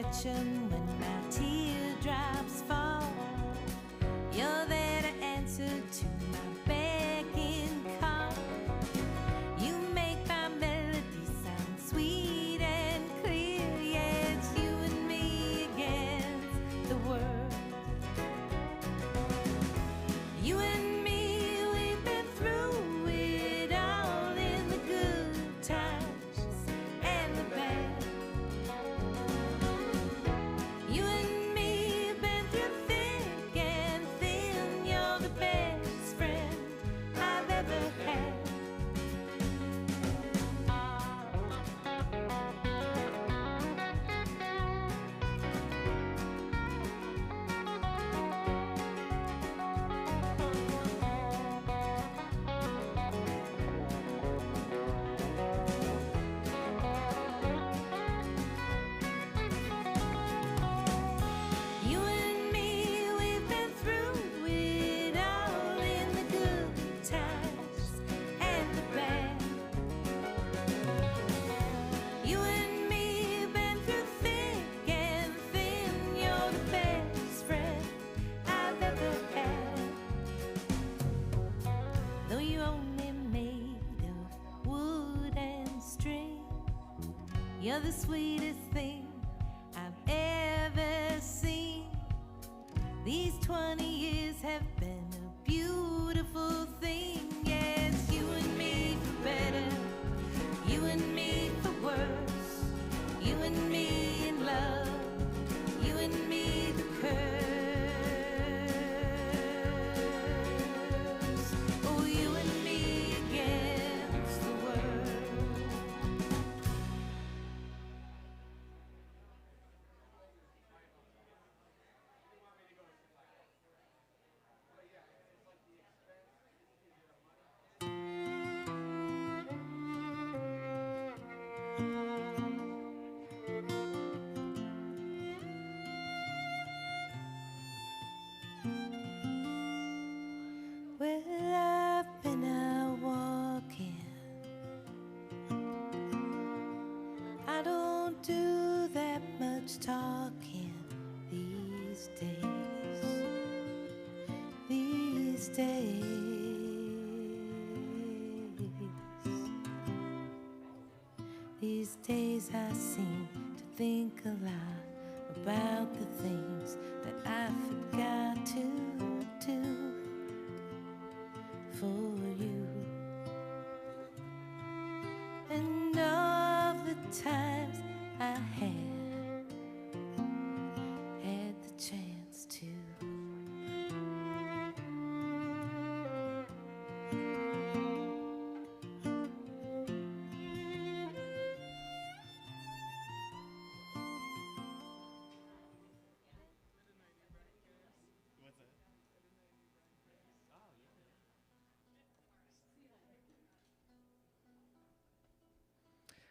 catch 'em when my teardrops fall. You're there to answer to my begging call. You make my melody sound sweet and clear. Yeah, it's you and me against the world. You and me, we've been through it all, in the good times and the bad. You and me, been through thick and thin. You're the best friend I've ever had. You and me, we've been through it all, in the good times and the bad. You and me, been through thick and thin. You're the best friend I've ever had. Though you're only made of wood and string, you're the sweetest thing I've ever seen. These 20 years have been a beautiful thing. Yes, you and me for better, you and me for worse, you and me in love, you and me the curse. Oh, you and me against the world. Well, I've been out walking. I don't do that much talking these days. These days. These days I seem to think a lot about the things that I forgot to do for you. And all the times I had the chance to.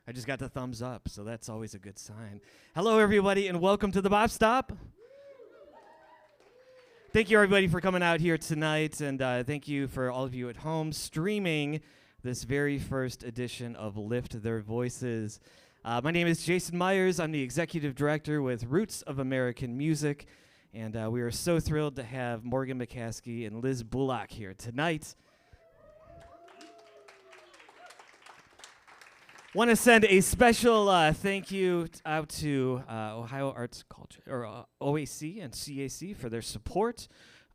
I just got the thumbs up, so that's always a good sign. Hello, everybody, and welcome to the BOP STOP. Thank you, everybody, for coming out here tonight, and thank you for all of you at home streaming this very first edition of Lift Their Voices. My name is Jason Myers. I'm the executive director with Roots of American Music, and we are so thrilled to have Morgan Mecaskey and Liz Bullock here tonight. Want to send a special thank you out to Ohio Arts Culture, or OAC and CAC for their support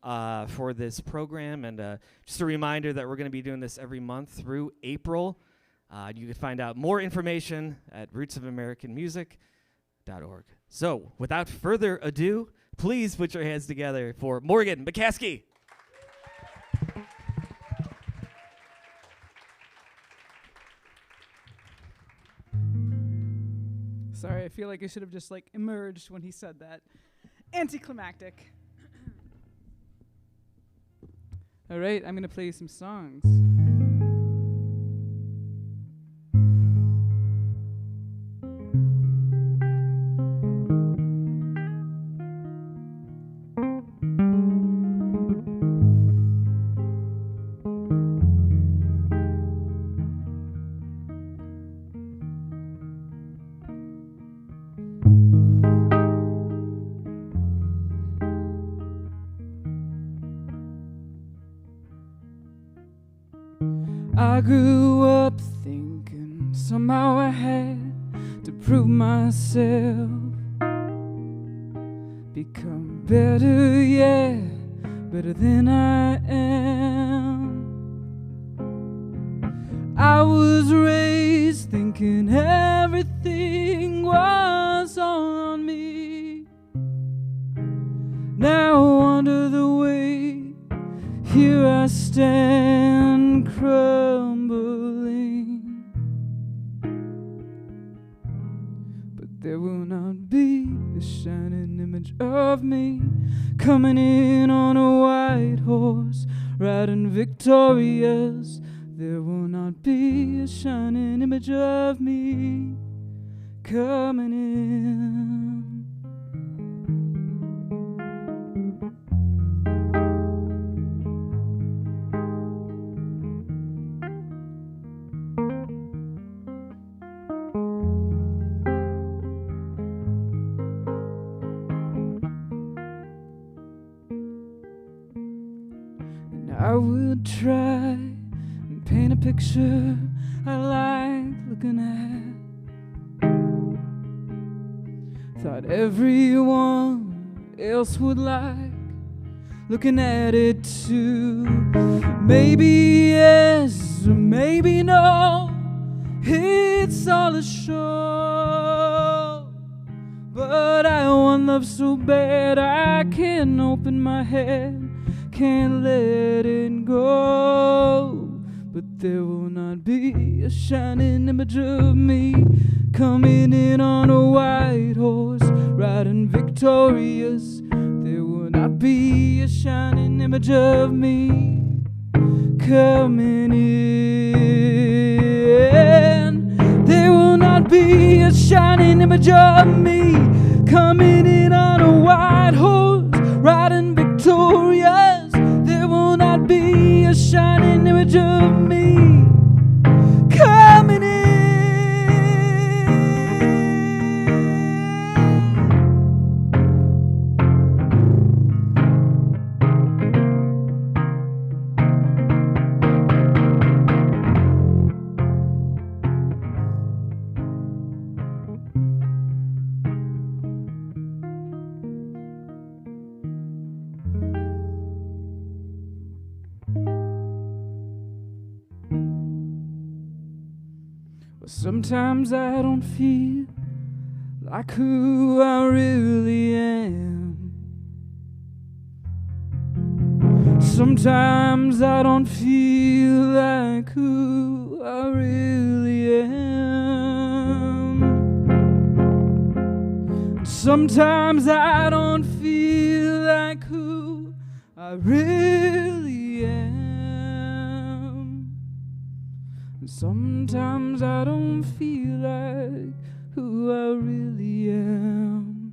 for this program. And just a reminder that we're going to be doing this every month through April. You can find out more information at rootsofamericanmusic.org. So without further ado, please put your hands together for Morgan Mecaskey. Sorry, I feel like I should have just emerged when he said that. Anticlimactic. All right, I'm going to play you some songs. I grew up thinking somehow I had to prove myself, become better, yeah, better than I am. I was raised thinking everything was on me. Now under the weight, here I stand crumbling. But there will not be a shining image of me coming in on a white horse, riding victorious. There will not be a shining image of me coming in. And I would try and paint a picture I like looking at. Thought everyone else would like looking at it too. Maybe yes, or maybe no, it's all a show. But I want love so bad I can't open my head, can't let it go. But there will not be a shining image of me coming in on a white horse, riding victorious. There will not be a shining image of me coming in. There will not be a shining image of me coming in on a white horse, riding victorious. There will not be a shining image of me coming in. Sometimes I don't feel like who I really am. Sometimes I don't feel like who I really am. Sometimes I don't feel like who I really am. Sometimes I don't feel like who I really am.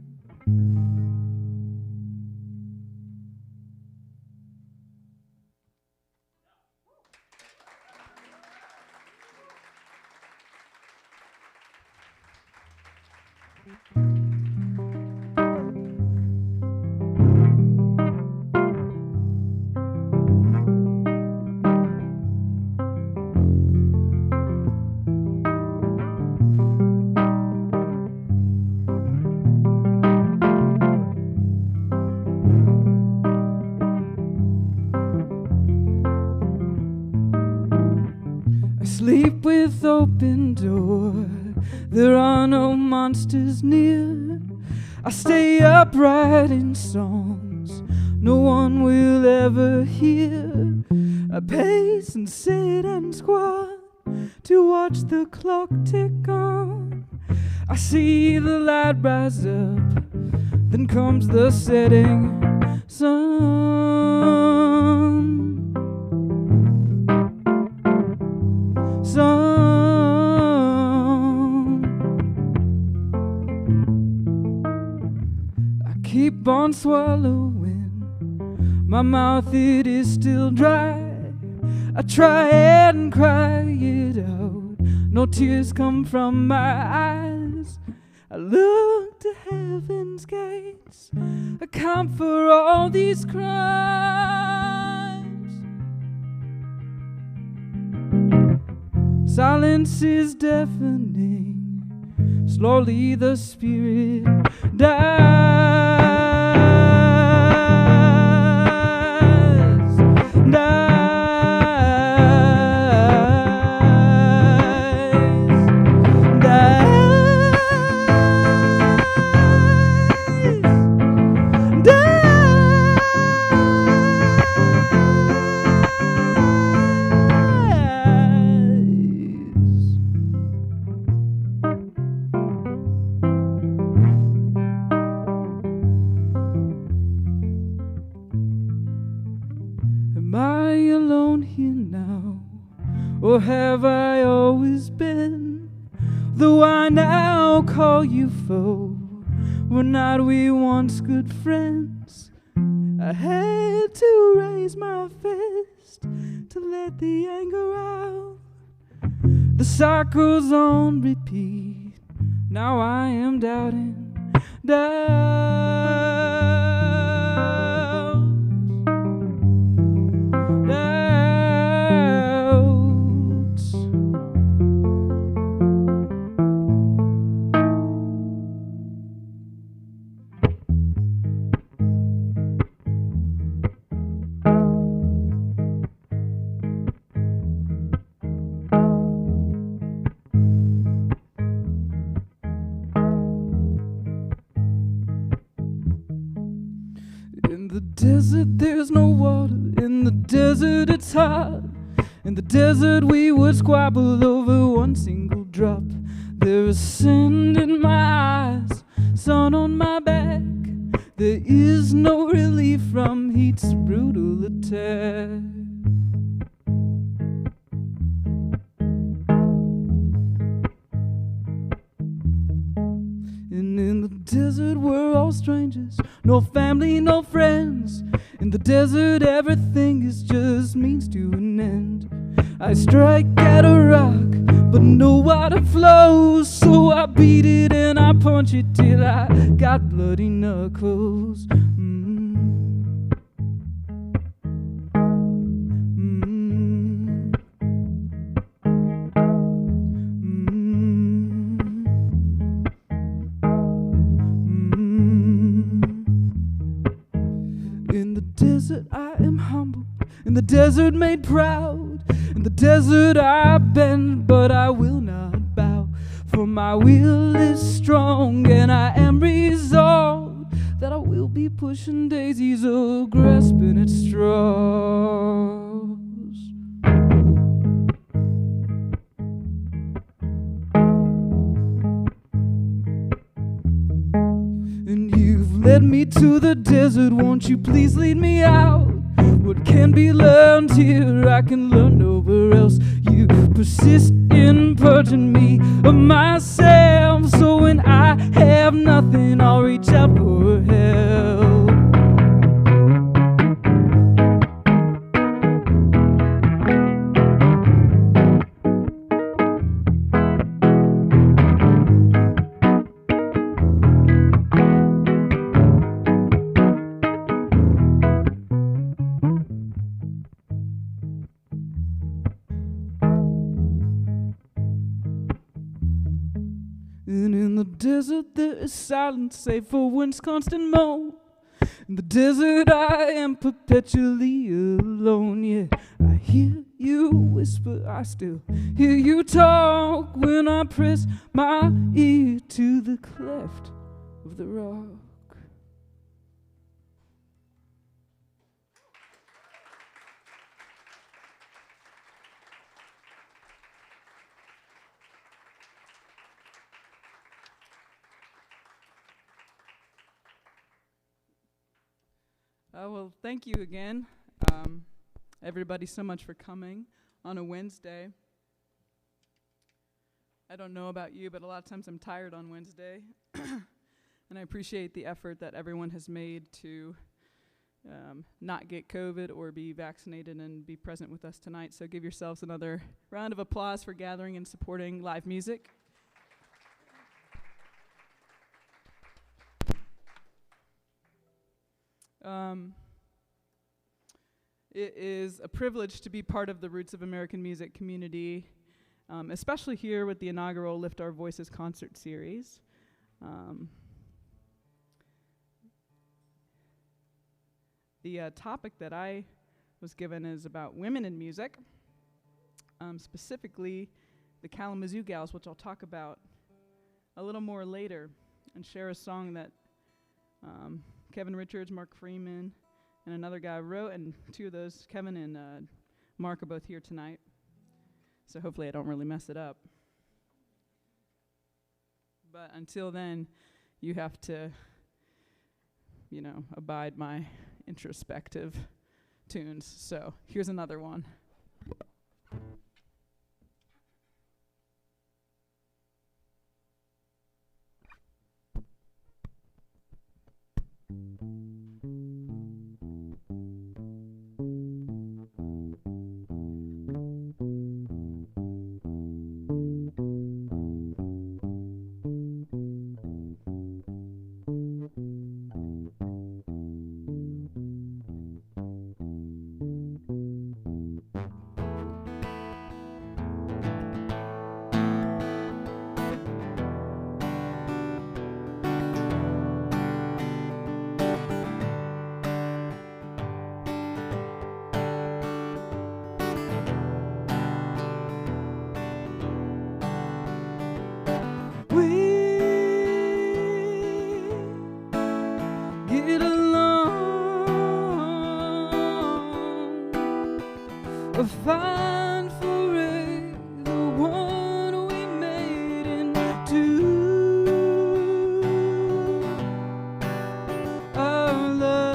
Sleep with open door, there are no monsters near. I stay up writing songs no one will ever hear. I pace and sit and squat to watch the clock tick on. I see the light rise up, then comes the setting sun. I keep on swallowing, my mouth it is still dry. I try and cry it out, no tears come from my eyes. I look to heaven's gates, account for all these crimes. Silence is deafening. Slowly the spirit dies, Am I alone here now, or have I always been? Though I now call you foe, were not we once good friends? I had to raise my fist to let the anger out. The cycle's on repeat. Now I am doubting, doubts. In the desert there's no water, in the desert it's hot. In the desert we would squabble over one single drop. There is sand in my eyes, sun on my back. There is no relief from heat's brutal attack. And in the desert we're all strangers, no family, no friends. In the desert everything is just means to an end. I strike at a rock, but no water flows. So I beat it and I punch it till I got bloody knuckles. In the desert I am humble, in the desert made proud. In the desert I bend, but I will not bow. For my will is strong and I am resolved that I will be pushing daisies or grasping at straws. And you've led me to the desert, won't you please lead me out? What can be learned here, I can learn nowhere else. You persist in purging me of myself, so when I have nothing, I'll reach out for help. And in the desert there is silence, save for wind's constant moan. In the desert I am perpetually alone. Yeah, I hear you whisper, I still hear you talk when I press my ear to the cleft of the rock. Well, thank you again, everybody, so much for coming on a Wednesday. I don't know about you, but a lot of times I'm tired on Wednesday. And I appreciate the effort that everyone has made to not get COVID or be vaccinated and be present with us tonight. So give yourselves another round of applause for gathering and supporting live music. It is a privilege to be part of the Roots of American Music community. especially here with the inaugural Lift Our Voices concert series. The topic that I was given is about women in music, specifically the Kalamazoo Gals, which I'll talk about a little more later, and share a song that Kevin Richards, Mark Freeman, and another guy wrote, and two of those, Kevin and Mark, are both here tonight. So hopefully I don't really mess it up. But until then, you have to, abide my introspective tunes. So here's another one. Find forever the one we made into our love.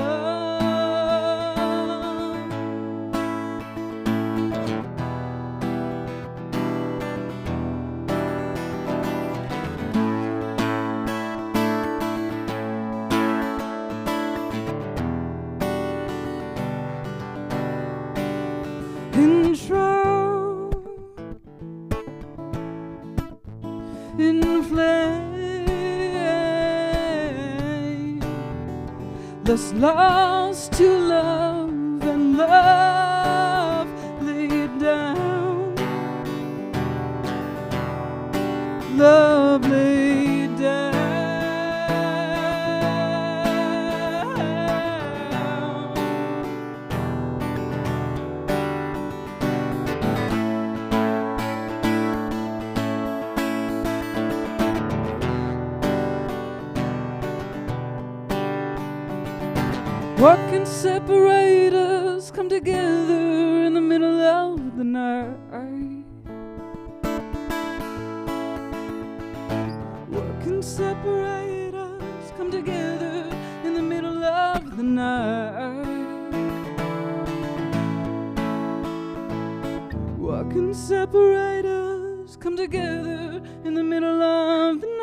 In flame, thus lost to love, and love laid down, love laid down. What can separate us come together in the middle of the night? What can separate us come together in the middle of the night? What can separate us come together in the middle of the night?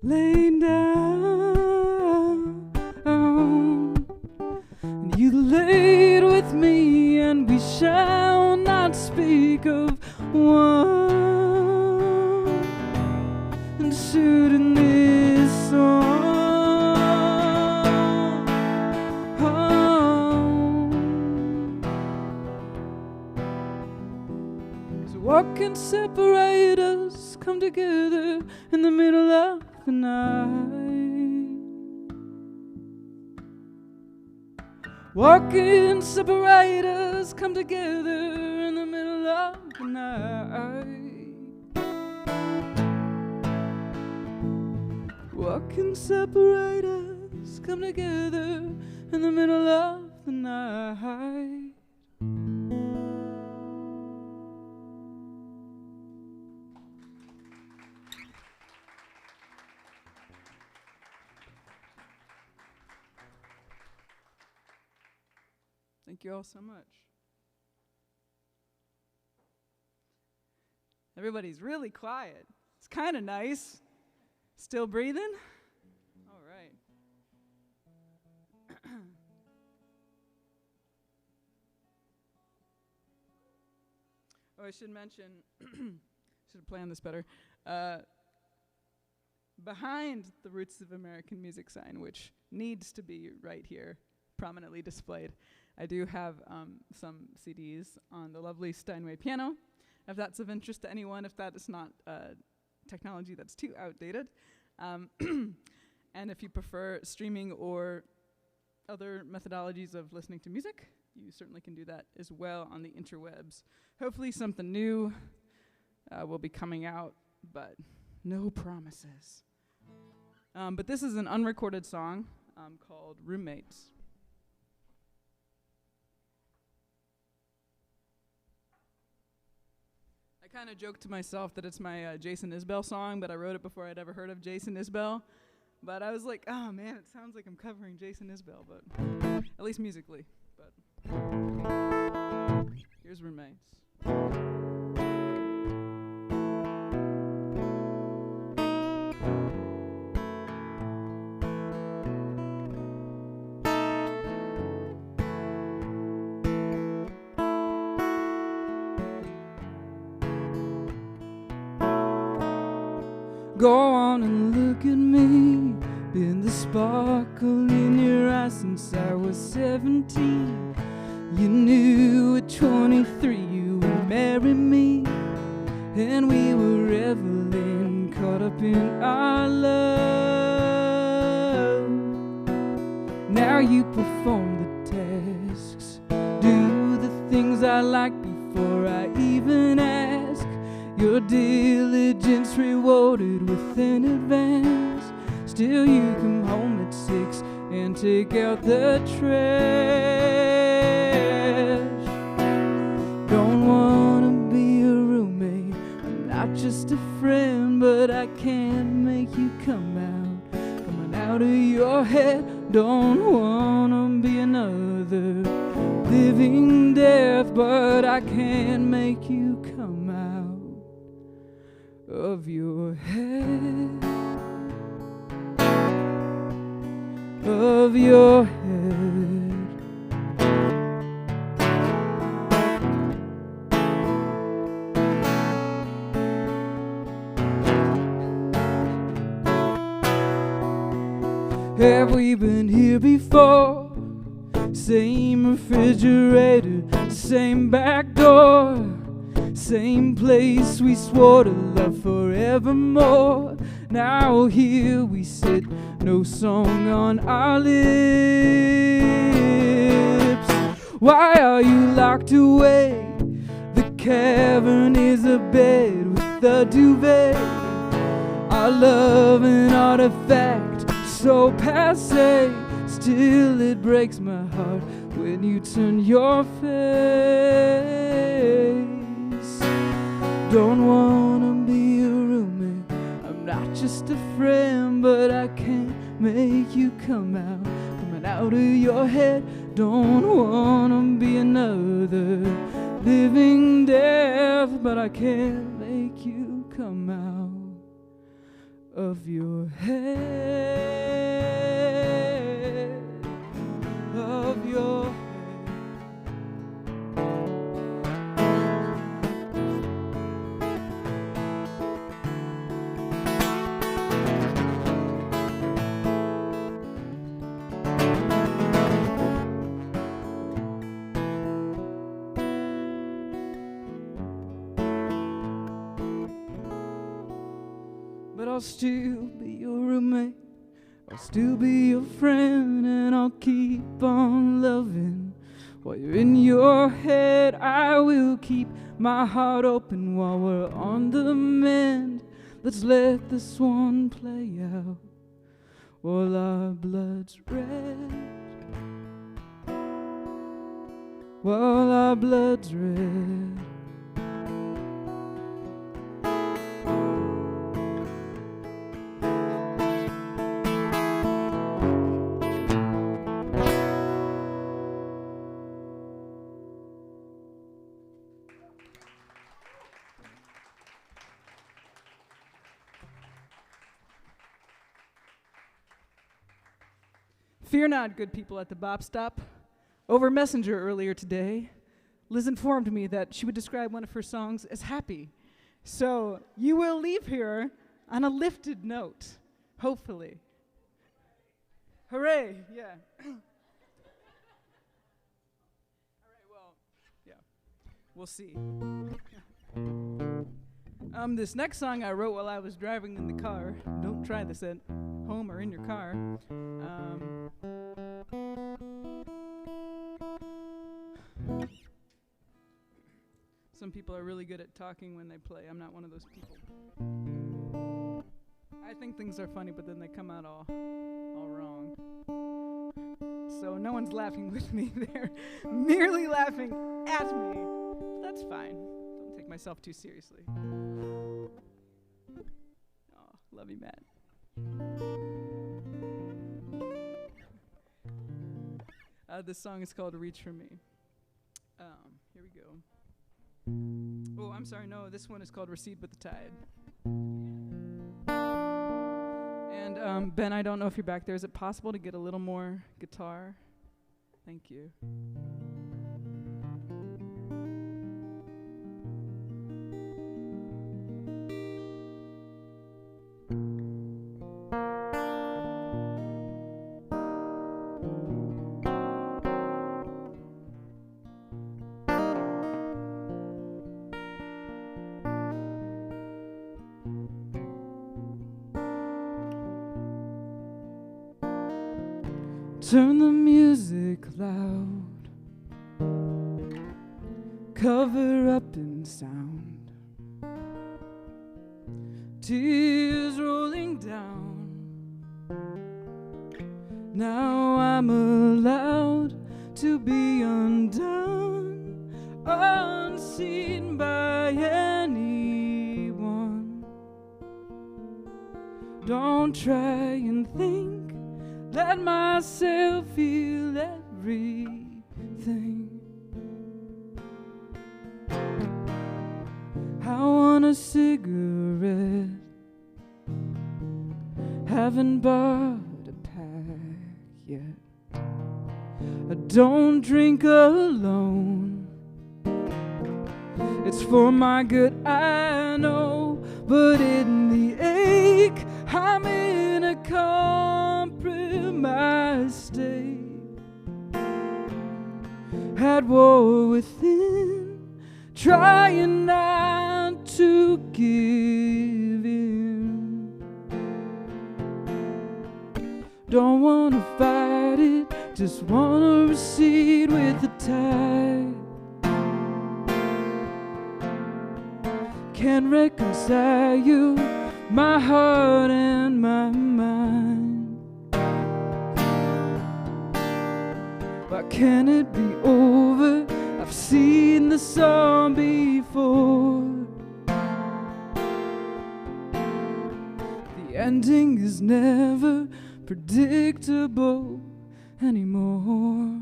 Lay down, and you laid with me, and we shall not speak of one and shoot in this song. So what can separate us come together in the middle of the night? What can separate us come together in the middle of the night? What can separate us come together in the middle of the night? Thank you all so much. Everybody's really quiet. It's kind of nice. Still breathing? All right. Oh, I should mention, should have planned this better. Behind the Roots of American Music sign, which needs to be right here, prominently displayed, I do have some CDs on the lovely Steinway piano, if that's of interest to anyone, if that is not technology that's too outdated. And if you prefer streaming or other methodologies of listening to music, you certainly can do that as well on the interwebs. Hopefully something new will be coming out, but no promises. But this is an unrecorded song called Roommates. I kind of joked to myself that it's my Jason Isbell song, but I wrote it before I'd ever heard of Jason Isbell. But I was like, oh man, it sounds like I'm covering Jason Isbell, but at least musically. But here's Roommates. Go on and look at me, been the sparkle in your eyes since I was 17. You knew at 23 you would marry me, and we were reveling, caught up in our love. Now you perform the tasks, do the things I like before I even ask. Your diligence rewarded with an advance. Still you come home at 6 and take out the trash. Don't wanna be a roommate, I'm not just a friend, but I can't make you come out of your head. Don't wanna be another living death, but I can't make you come out of your head, of your head. Have we been here before? Same refrigerator, same back door, same place we swore to love forevermore. Now here we sit, no song on our lips. Why are you locked away? The cavern is a bed with a duvet. Our love an artifact, so passé. Still it breaks my heart when you turn your face. Don't wanna be a roommate, I'm not just a friend, but I can't make you come out of your head. Don't wanna be another living death, but I can't make you come out of your head, of your head. But I'll still be your roommate, I'll still be your friend, and I'll keep on loving while you're in your head. I will keep my heart open while we're on the mend. Let's let this one play out while our blood's red, while our blood's red. Fear not, good people at the BOP STOP. Over Messenger earlier today, Liz informed me that she would describe one of her songs as happy. So you will leave here on a lifted note, hopefully. Hooray, yeah. All right, well, yeah, we'll see. This next song I wrote while I was driving in the car. Don't try this at home or in your car. Some people are really good at talking when they play. I'm not one of those people. I think things are funny, but then they come out all wrong. So no one's laughing with me. They're merely laughing at me. That's fine. Don't take myself too seriously. Oh, love you, Matt. This song is called Reach For Me. Here we go. Oh, I'm sorry, no, this one is called Recede with the Tide. And Ben, I don't know if you're back there. Is it possible to get a little more guitar? Thank you. Turn the music loud, cover up in sound, tears rolling down. Now I'm allowed to be undone, unseen by anyone. Don't try and think, let myself feel everything. I want a cigarette, haven't bought a pack yet. I don't drink alone, it's for my good, I know. But in the ache, I'm in a compromised state, at war within, trying not to give in. Don't wanna fight it, just wanna recede with the tide. Can't reconcile you, my heart and my mind. Why can't it be over? I've seen the song before. The ending is never predictable anymore.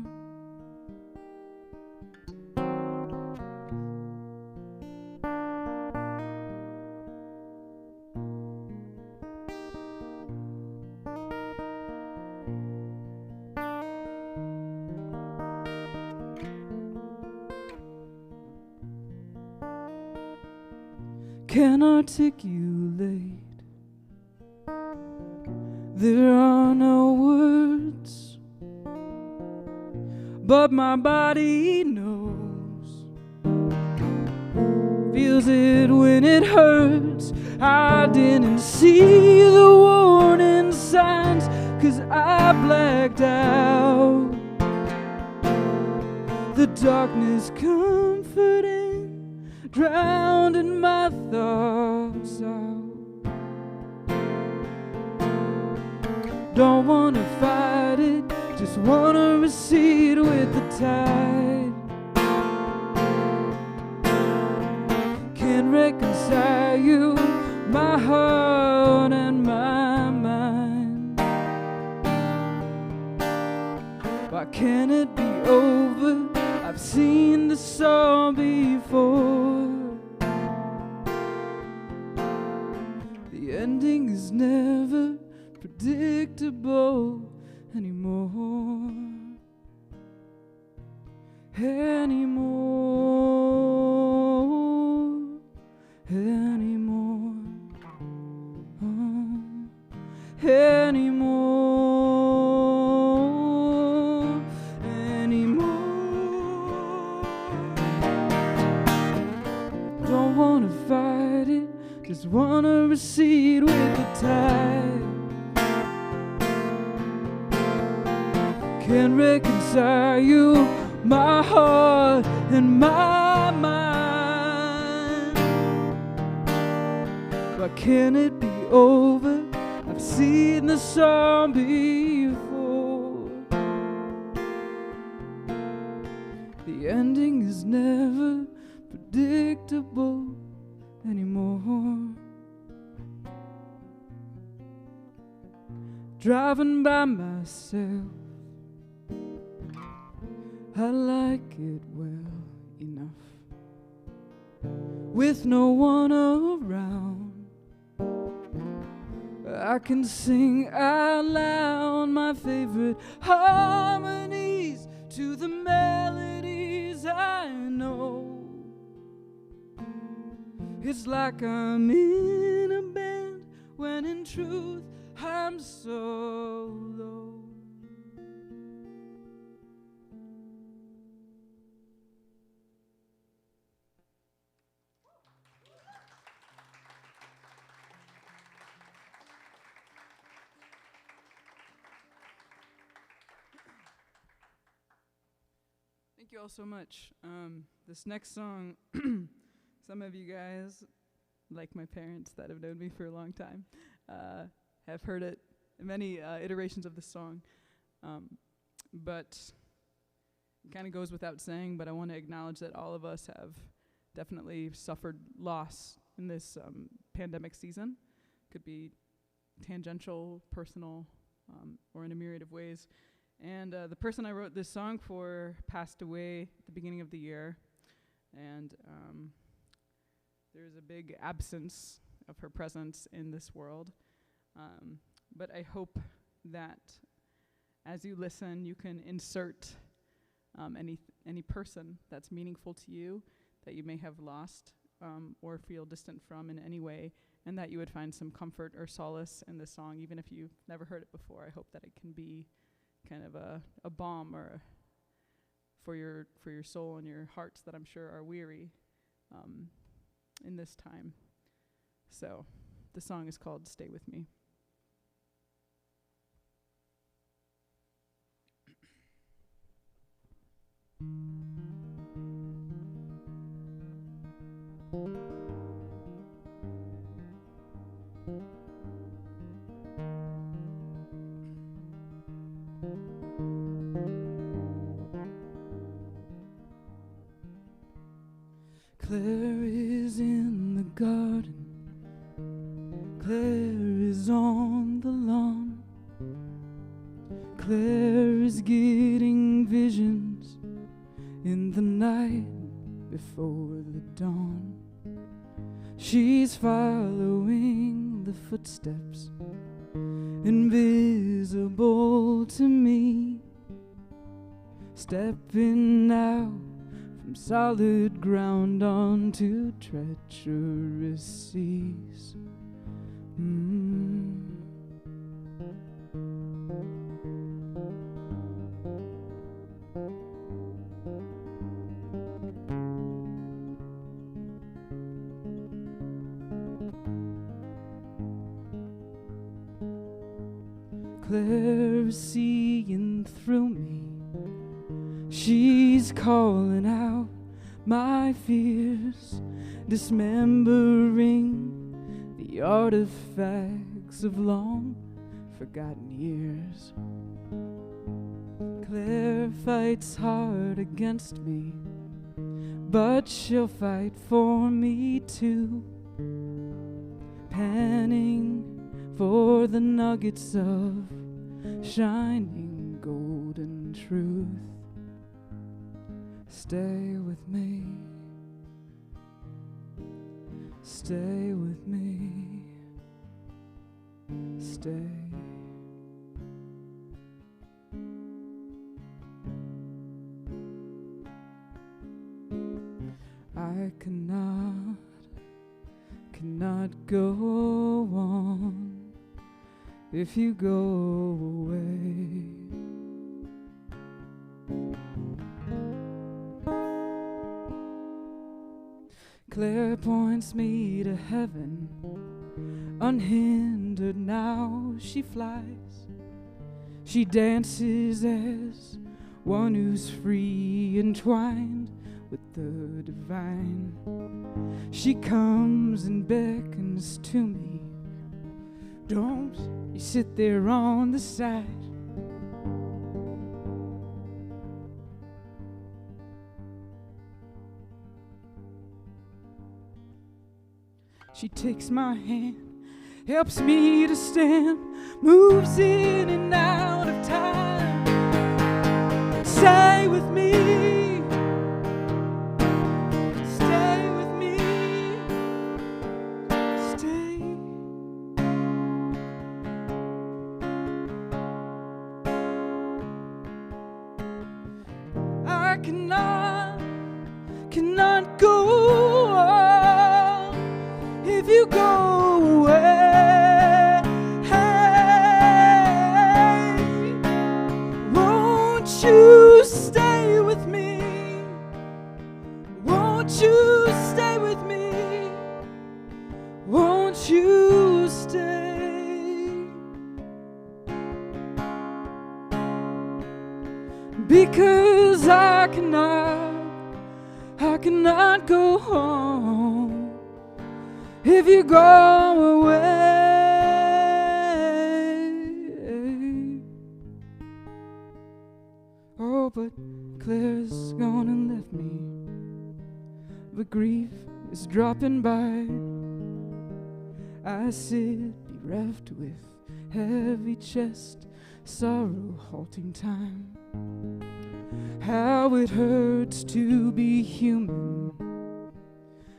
Can't articulate, there are no words, but my body knows, feels it when it hurts. I didn't see the warning signs, 'cause I blacked out. The darkness comforting, drowned in my thoughts out. Don't wanna fight it, just wanna recede with the tide. Can't reconcile you, my heart and my mind. Why can't it be over? I've seen the song before. The ending is never predictable anymore, anymore, anymore, oh, anymore, anymore. Don't wanna fight it, just wanna recede with the tide. Can't reconcile you, my heart and my mind. Why can't it be over? I've seen the song before. The ending is never predictable anymore. Driving by myself, I like it well enough with no one around. I can sing out loud my favorite harmonies to the melodies I know. It's like I'm in a band when in truth I'm so low. Thank you all so much. This next song, some of you guys, like my parents that have known me for a long time, have heard it, many iterations of this song. But it kind of goes without saying, but I want to acknowledge that all of us have definitely suffered loss in this pandemic season. Could be tangential, personal, or in a myriad of ways. And the person I wrote this song for passed away at the beginning of the year. And there's a big absence of her presence in this world. But I hope that as you listen, you can insert any person that's meaningful to you that you may have lost or feel distant from in any way, and that you would find some comfort or solace in this song, even if you've never heard it before. I hope that it can be kind of a balm or for your soul and your hearts that I'm sure are weary in this time. So the song is called Stay With Me. Claire is in the garden, Claire is on the lawn, Claire is getting visions in the night before the dawn. She's following the footsteps invisible to me, stepping out from solid ground onto treacherous seas. Claire is seeing through me. She's calling out my fears, dismembering the artifacts of long forgotten years. Claire fights hard against me, but she'll fight for me too, panning for the nuggets of shining golden truth. Stay with me, stay with me, stay. cannot go on if you go away. Claire points me to heaven, unhindered now she flies. She dances as one who's free, entwined with the divine. She comes and beckons to me. Don't you sit there on the side. She takes my hand, helps me to stand, moves in and out of time. Stay with me, stay with me, stay. I cannot go on if you go away. Hey, won't you stay with me? Won't you stay with me? Won't you stay? Because I cannot go home if you go away. Oh, but Claire's gone and left me, but grief is dropping by. I sit bereft with heavy chest, sorrow halting time. How it hurts to be human,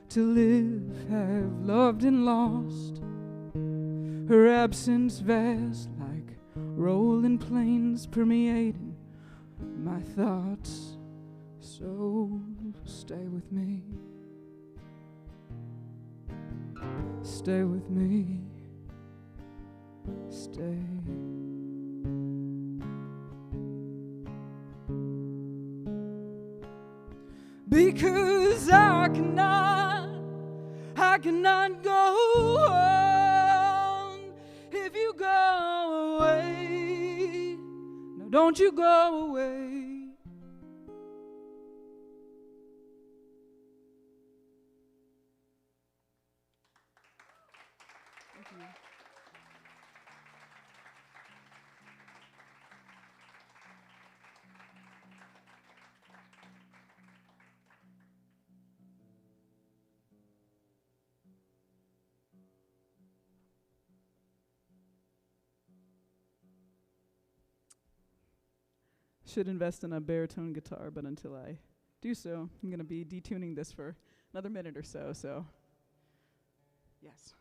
to live, have loved and lost. Her absence vast like rolling plains permeating my thoughts. So stay with me, stay with me, stay. Because I cannot go on if you go away. No, don't you go away. Thank you. Should invest in a baritone guitar, but until I do so, I'm going to be detuning this for another minute or so. So, yes.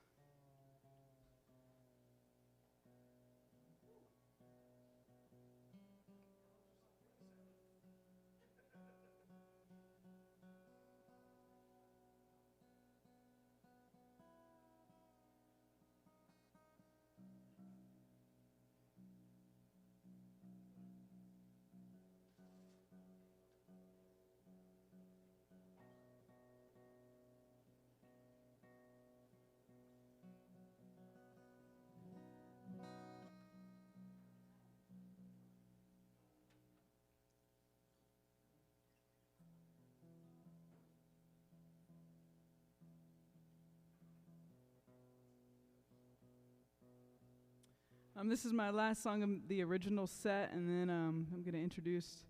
This is my last song of the original set, and then I'm going to introduce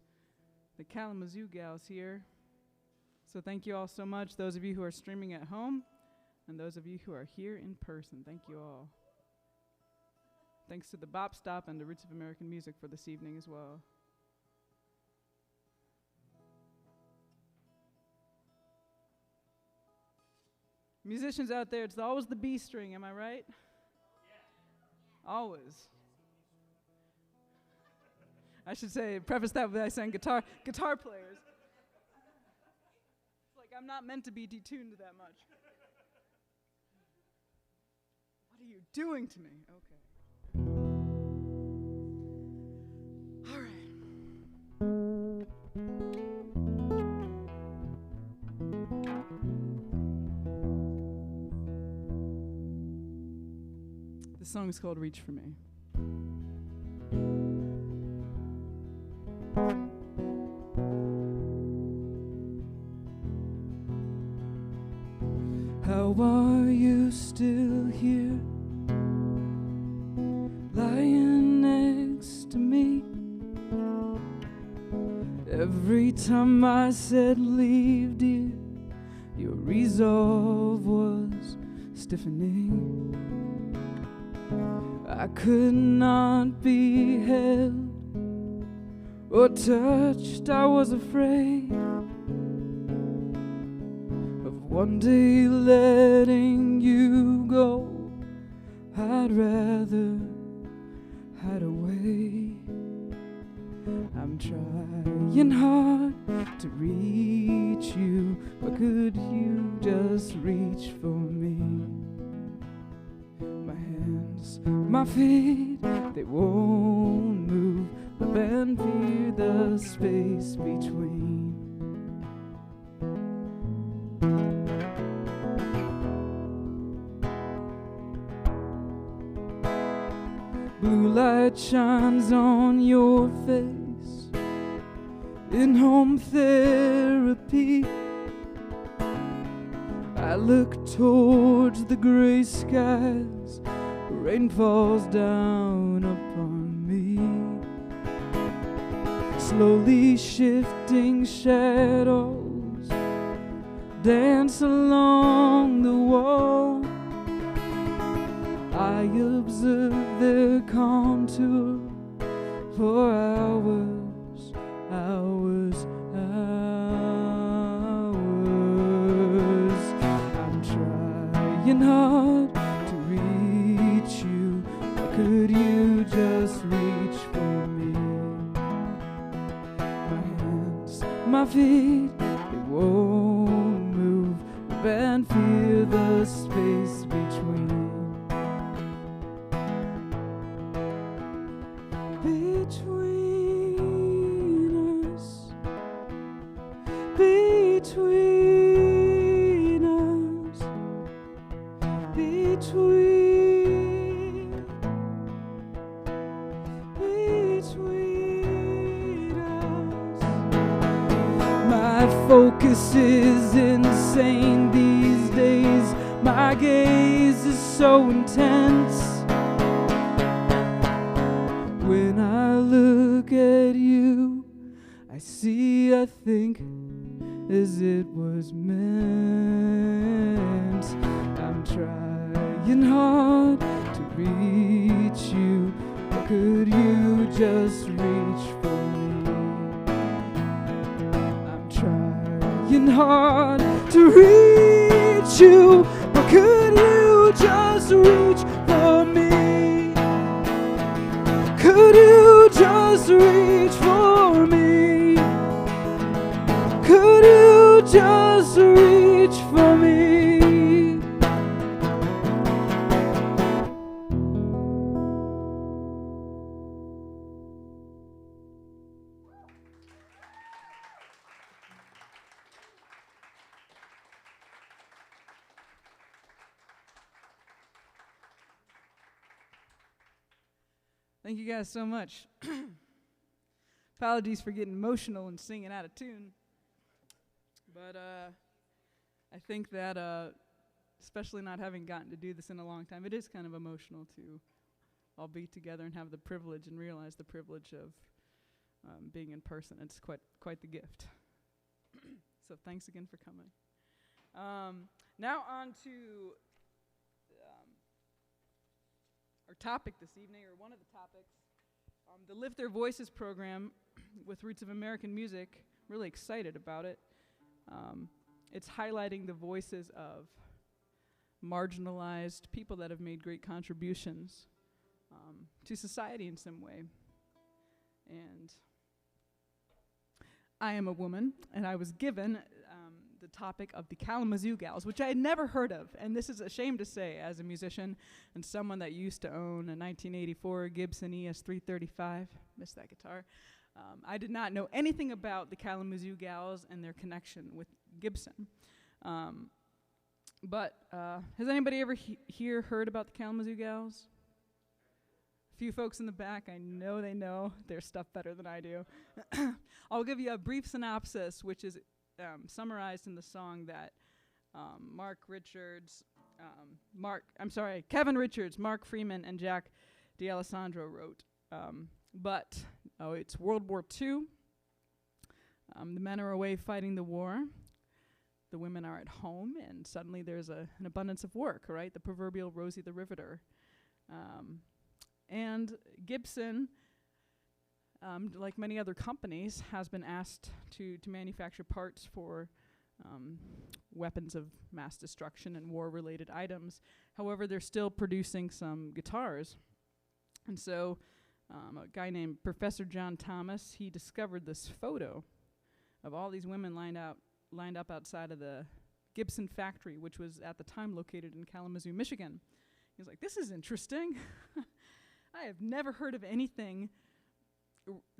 the Kalamazoo gals here. So thank you all so much, those of you who are streaming at home, and those of you who are here in person. Thank you all. Thanks to the BOP STOP and the Roots of American Music for this evening as well. Musicians out there, it's always the B string, am I right? Always. I should say, preface that with I sang guitar players. It's like Like, I'm not meant to be detuned that much. What are you doing to me? Okay. All right. This song is called Reach For Me. How are you still here, lying next to me? Every time I said leave, dear, your resolve was stiffening. I could not be held or touched. I was afraid of one day letting you go. I'd rather hide away. I'm trying hard to reach you, but could you just reach for me? My hands, my feet, they won't move, but then fear the space between. Blue light shines on your face in home therapy. I look towards the gray skies, rain falls down upon me. Slowly shifting shadows dance along the wall. I observe their contour for hours, hours, hours. I'm trying hard to reach you, but could you just reach for me? My hands, my feet, they won't move, and feel the space between. Between us, between us, between us. My focus is insane these days. My gaze is so intense. When I look at you, I see, I think, as it was meant. I'm trying hard to reach you, but could you just reach for me? I'm trying hard to reach you, but could you just reach for me? Could you just reach for me? Could you just reach for me? Thank you guys so much. Apologies for getting emotional and singing out of tune. But I think that, especially not having gotten to do this in a long time, it is kind of emotional to all be together and have the privilege and realize the privilege of being in person. It's quite the gift. So thanks again for coming. Now on to our topic this evening, or one of the topics, the Lift Their Voices program with Roots of American Music. Really excited about it. It's highlighting the voices of marginalized people that have made great contributions to society in some way. And I am a woman, and I was given the topic of the Kalamazoo Gals, which I had never heard of. And this is a shame to say as a musician and someone that used to own a 1984 Gibson ES-335. Miss that guitar. I did not know anything about the Kalamazoo Gals and their connection with Gibson. But has anybody ever here heard about the Kalamazoo Gals? A few folks in the back, I know they know their stuff better than I do. I'll give you a brief synopsis, which is summarized in the song that Kevin Richards, Mark Freeman, and Jack D'Alessandro wrote. It's World War II. The men are away fighting the war. The women are at home, and suddenly there's an abundance of work, right? The proverbial Rosie the Riveter. And Gibson, like many other companies, has been asked to manufacture parts for weapons of mass destruction and war-related items. However, they're still producing some guitars. And so a guy named Professor John Thomas, he discovered this photo of all these women lined up outside of the Gibson factory, which was at the time located in Kalamazoo, Michigan. He was like, this is interesting. I have never heard of anything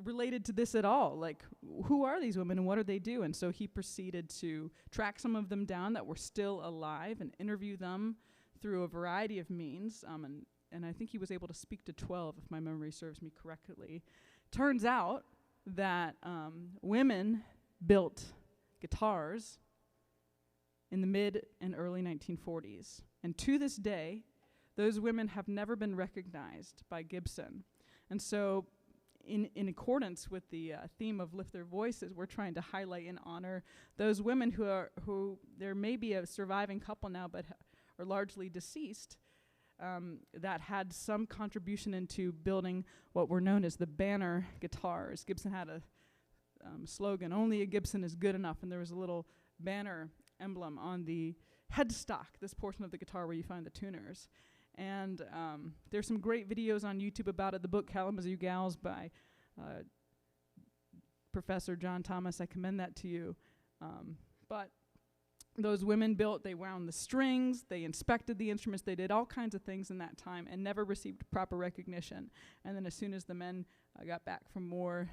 related to this at all. Like, who are these women and what do they do? And so he proceeded to track some of them down that were still alive and interview them through a variety of means. And I think he was able to speak to 12, if my memory serves me correctly. Turns out that women built guitars in the mid and early 1940s. And to this day, those women have never been recognized by Gibson. And so in accordance with the theme of Lift Their Voices, we're trying to highlight and honor those women who there may be a surviving couple now, but are largely deceased, that had some contribution into building what were known as the banner guitars. Gibson had a slogan, only a Gibson is good enough, and there was a little banner emblem on the headstock, this portion of the guitar where you find the tuners. And there's some great videos on YouTube about it. The book Kalamazoo Gals by Professor John Thomas, I commend that to you. But those women they wound the strings, they inspected the instruments, they did all kinds of things in that time and never received proper recognition. And then as soon as the men got back from war,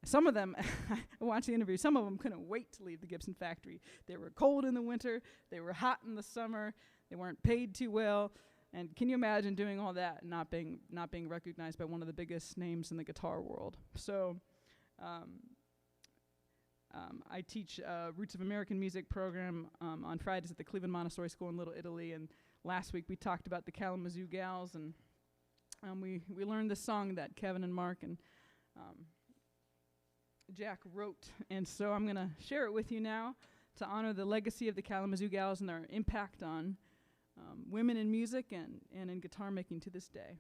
some of them, I watched the interview, some of them couldn't wait to leave the Gibson factory. They were cold in the winter, they were hot in the summer, they weren't paid too well. And can you imagine doing all that and not being recognized by one of the biggest names in the guitar world? So I teach a Roots of American Music program on Fridays at the Cleveland Montessori School in Little Italy. And last week we talked about the Kalamazoo Gals, and we learned this song that Kevin and Mark and Jack wrote. And so I'm going to share it with you now to honor the legacy of the Kalamazoo Gals and their impact on women in music and in guitar making to this day.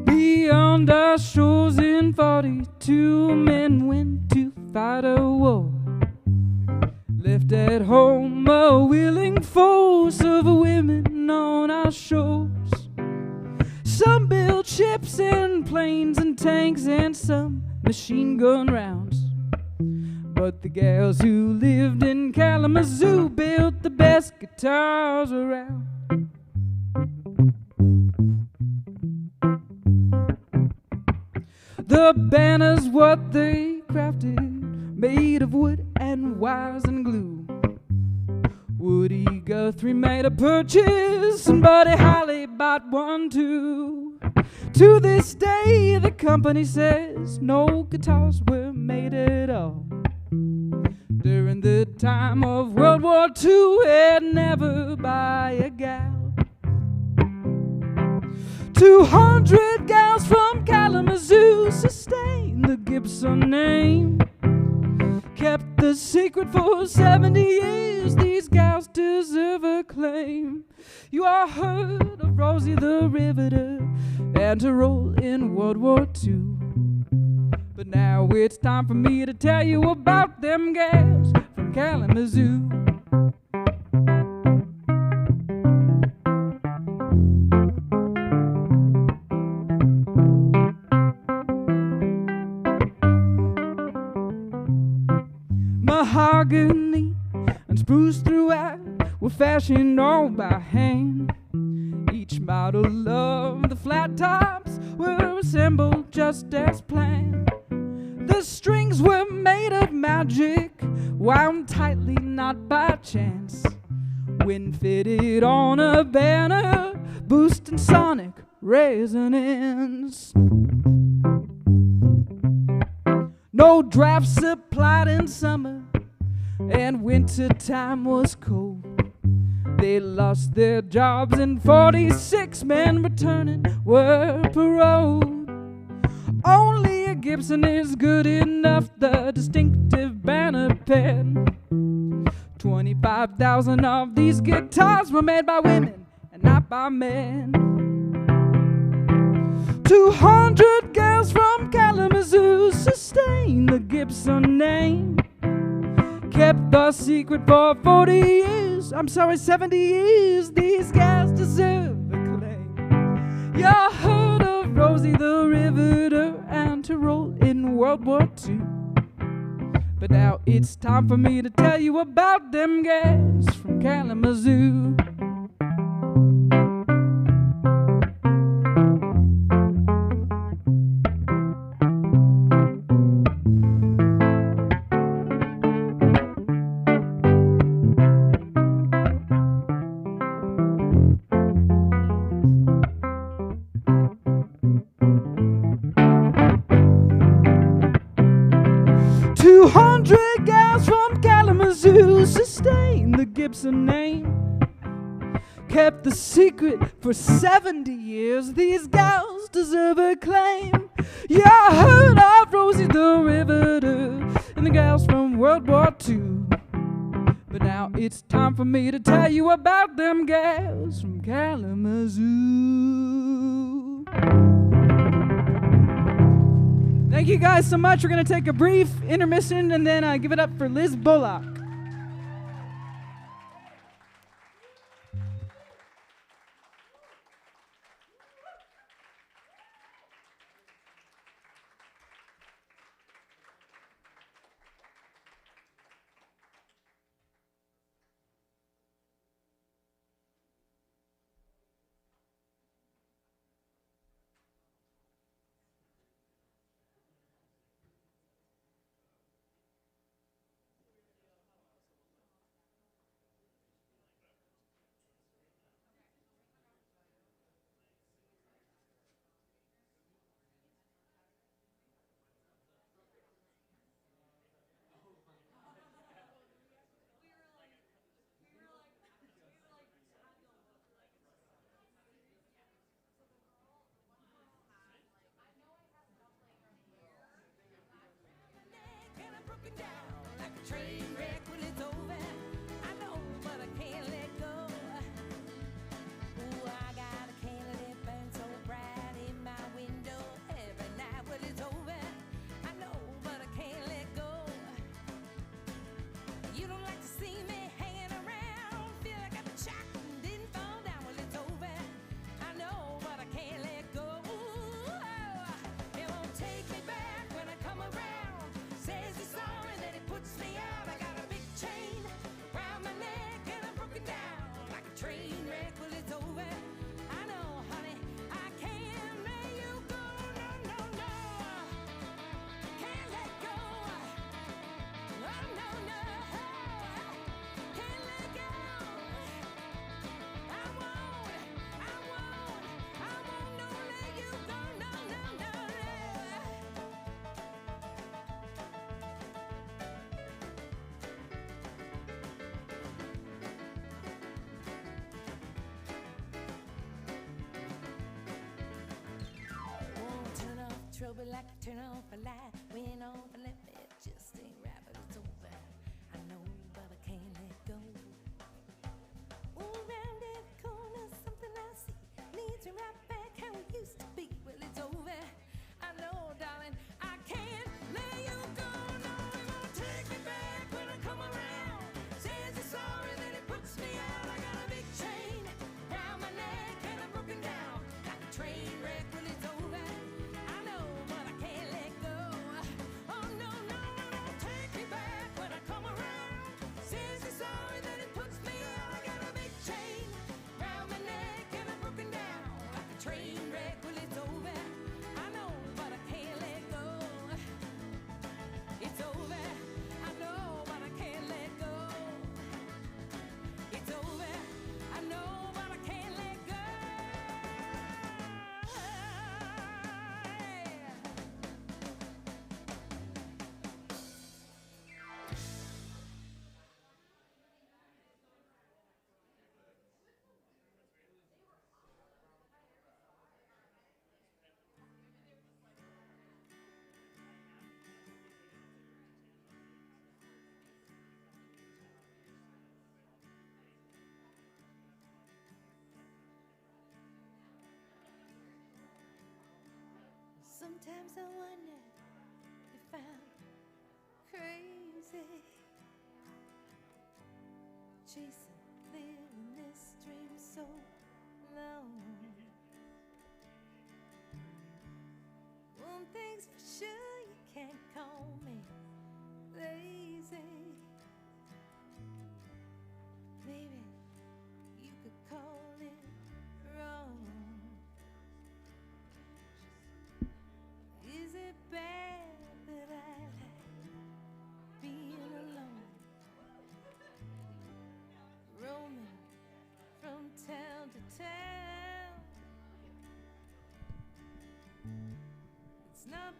Beyond our shores in 42, men went to fight a war. Left at home a willing force of women on our shores. Some built ships and planes and tanks and some machine gun rounds. But the gals who lived in Kalamazoo built the best guitars around. The banner's what they crafted, made of wood and wires and glue. Woody Guthrie made a purchase, and Buddy Holly bought one too. To this day, the company says no guitars were made at all. During the time of World War II, they'd never buy a gal. 200 gals from Kalamazoo sustained the Gibson name. Kept the secret for 70 years, these gals deserve a claim. You all heard of Rosie Rosie the Riveter and to roll in World War II. But now it's time for me to tell you about them gals from Kalamazoo. Mahogany and spruce throughout were fashioned all by hand. Each model of the flat tops were assembled just as planned. The strings were made of magic, wound tightly not by chance. When fitted on a banner, boosting sonic resonance. No draft supplied in summer, and winter time was cold. They lost their jobs and 46 men returning were paroled. Only a Gibson is good enough, the distinctive banner pen. 25,000 of these guitars were made by women and not by men. 200 girls from Kalamazoo sustain the Gibson name. Kept the secret for 40 years, 70 years. These guys deserve acclaim. You heard of Rosie the Riveter and to roll in World War II. But now it's time for me to tell you about them gals from Kalamazoo. 200 gals from Kalamazoo sustain the Gibson name. Kept the secret for 70 years. These gals deserve acclaim. Yeah, I heard of Rosie the Riveter and the gals from World War II. But now it's time for me to tell you about them gals from Kalamazoo. Thank you guys so much. We're going to take a brief intermission and then give it up for Liz Bullock. Trouble like a turn off a light. Went off and let me just ain't right, but it's over. I know, but I can't let go. Around every corner, something I see. Need Sometimes I wonder if I'm crazy, chasing, living this dream so long. One thing's for sure, you can't call me lazy. Maybe you could call it wrong. Is it bad that I like being alone, roaming from town to town? It's not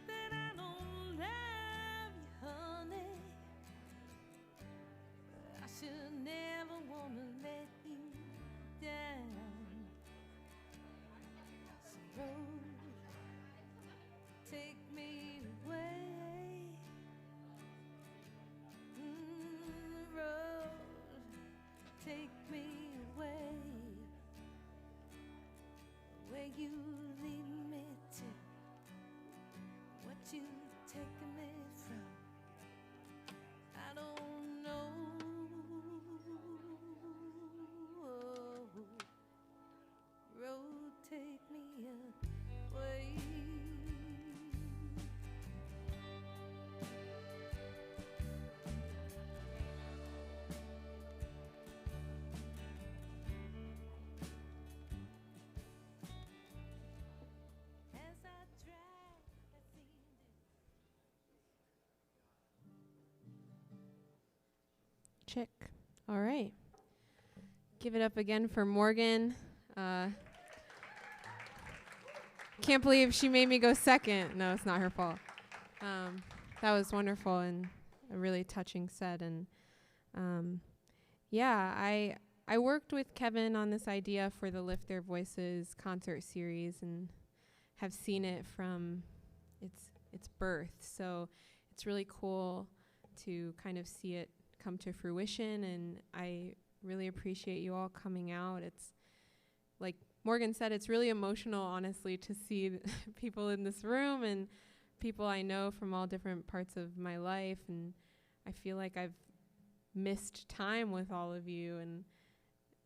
that I don't love you, honey. I should never wanna let you down. So road, take me away. Road, take me away. Where you lead me to, what you taking me from, I don't know. Road, take me away. As I drive, I see Check. All right. Give it up again for Morgan. Can't believe she made me go second. No, it's not her fault. That was wonderful and a really touching set. And yeah, I worked with Kevin on this idea for the Lift Their Voices concert series and have seen it from its birth. So it's really cool to kind of see it come to fruition, and I really appreciate you all coming out. It's like Morgan said, it's really emotional, honestly, to see people in this room and people I know from all different parts of my life, and I feel like I've missed time with all of you,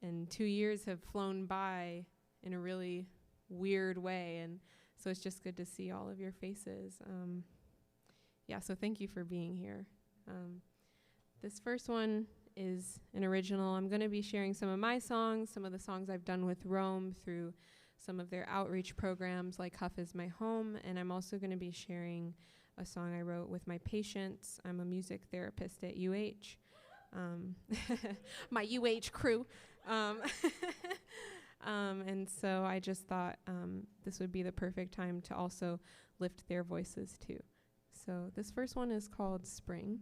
and 2 years have flown by in a really weird way, and so it's just good to see all of your faces. Yeah, so thank you for being here. This first one is an original. I'm going to be sharing some of my songs, some of the songs I've done with Rome through some of their outreach programs like Huff Is My Home, and I'm also going to be sharing a song I wrote with my patients. I'm a music therapist at UH. My UH crew. And so I just thought this would be the perfect time to also lift their voices too. So this first one is called Spring.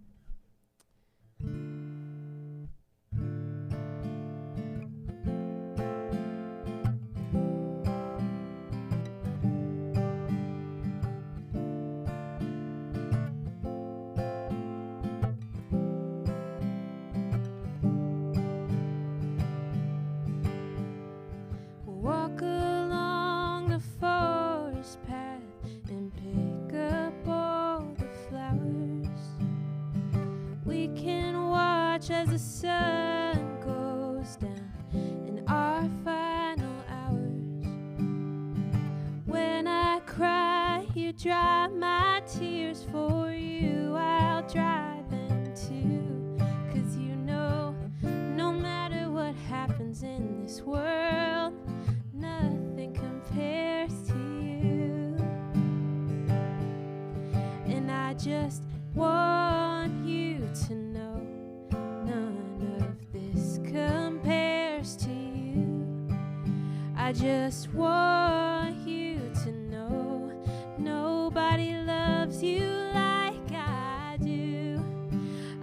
walk along the forest path and pick up all the flowers. We can watch as the sun goes down in our final hours. When I cry, you dry my tears. For you, I'll dry them too. 'Cause you know, no matter what happens in this world, nothing compares to you. And I just want you to know, none of this compares to you. I just want you to know, nobody loves you like I do.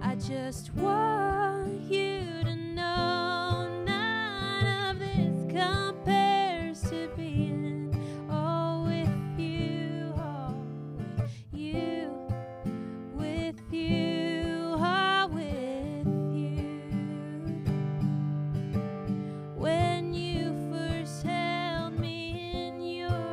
I just want you to know, none of this compares to being all with you, all with you, with you, all with you. When you first held me in your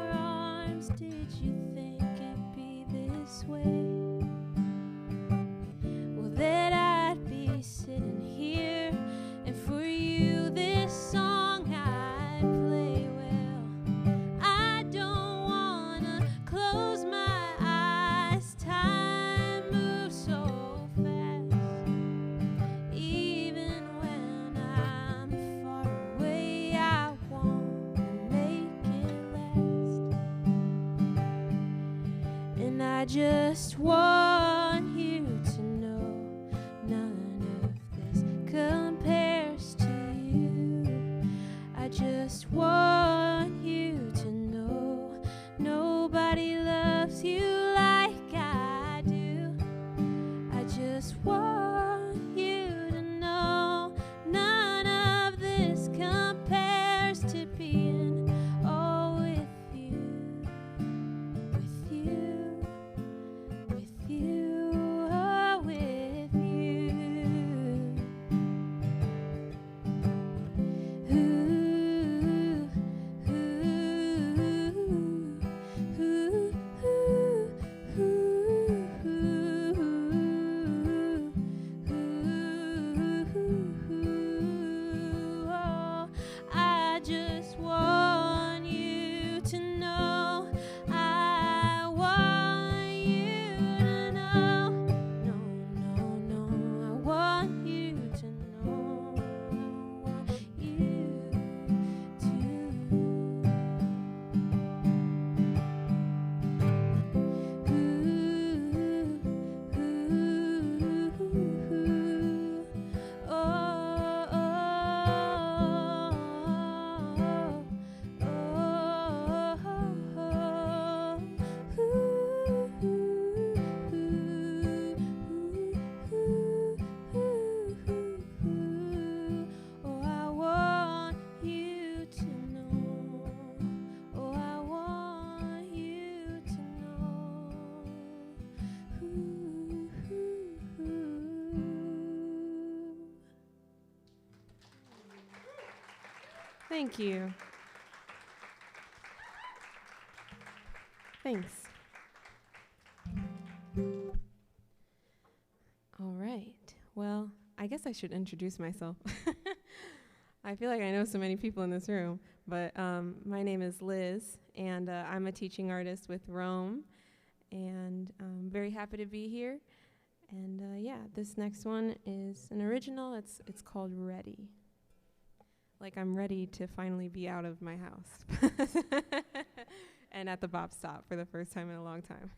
just want you to know none of this compares to you. I just want you to know nobody loves you like I do. I just want you to know none of this compares to being all with you, with you, with you, oh, with you. Ooh, ooh, ooh, ooh, oh, I just want you to know. I want you to know. No, no, no. I want you to know. I want you Oh, I want you to know. Oh, I want you to know. Thank you. Thanks. All right. Well, I guess I should introduce myself. I feel like I know so many people in this room, but my name is Liz, and I'm a teaching artist with Rome, and I'm very happy to be here. And yeah, this next one is an original. It's called Ready. Like I'm ready to finally be out of my house and at the BOP STOP for the first time in a long time.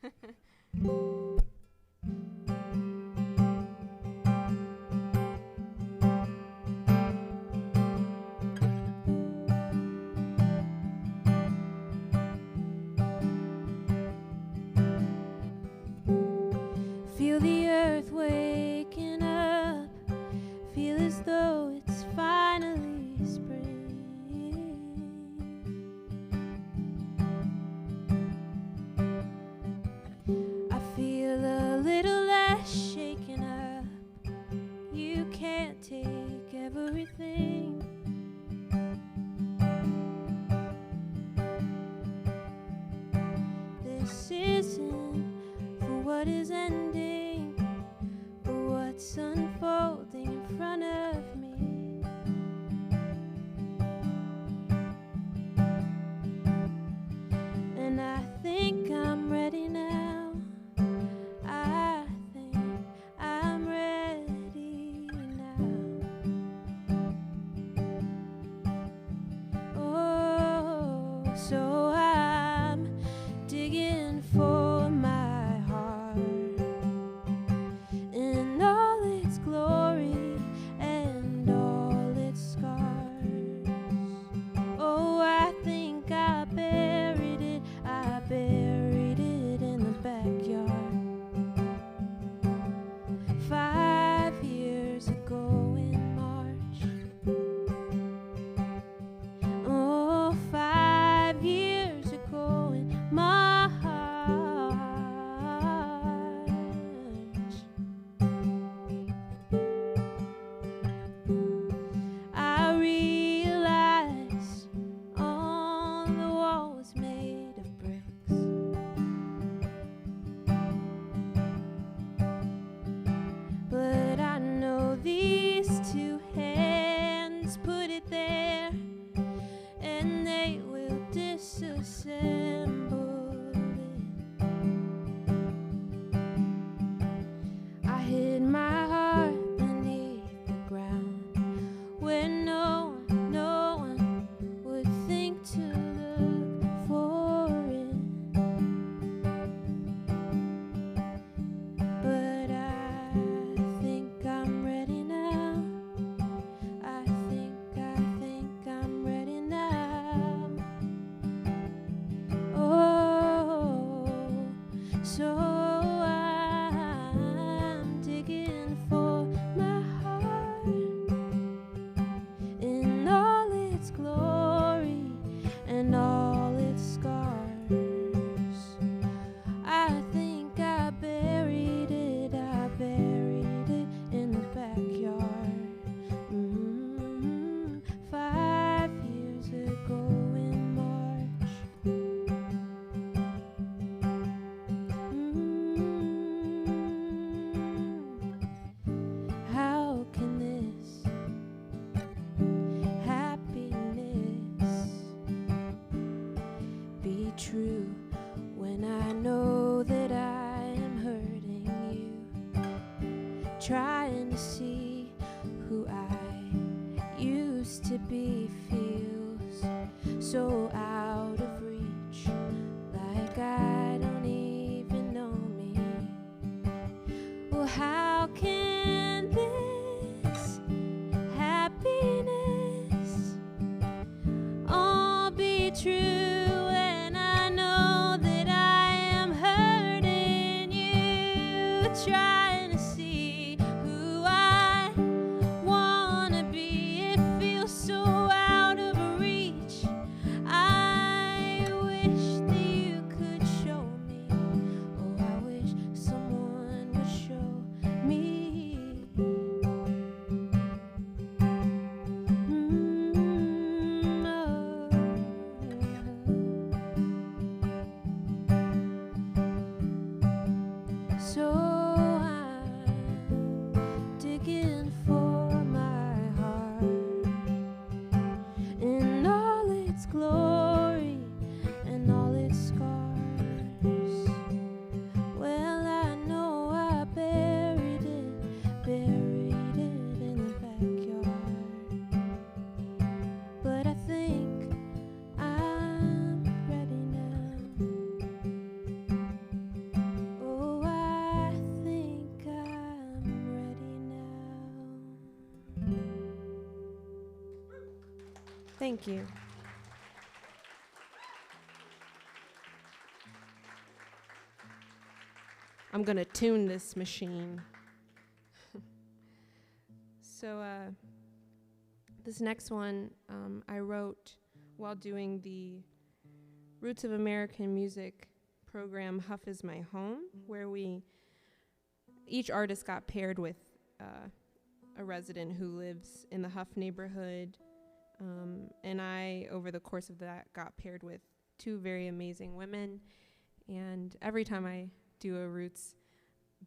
Feel the earth waking up. Feel as though it's finally spring. I feel trying to see who I used to be feels so out of reach, like I don't even know me. Well, how can this happiness all be true when I know that I am hurting you, trying to see who I wanna be? It feels so out of reach. I wish that you could show me. Oh, I wish someone would show me. So I'm digging for my heart in all its glory and all its scars. Well, I know I buried it in the backyard. But I think I'm ready now. Oh, I think I'm ready now. Thank you. I'm gonna tune this machine. So this next one I wrote while doing the Roots of American Music program, Huff Is My Home, where each artist got paired with a resident who lives in the Huff neighborhood. And I, over the course of that, got paired with two very amazing women. And every time I do a Roots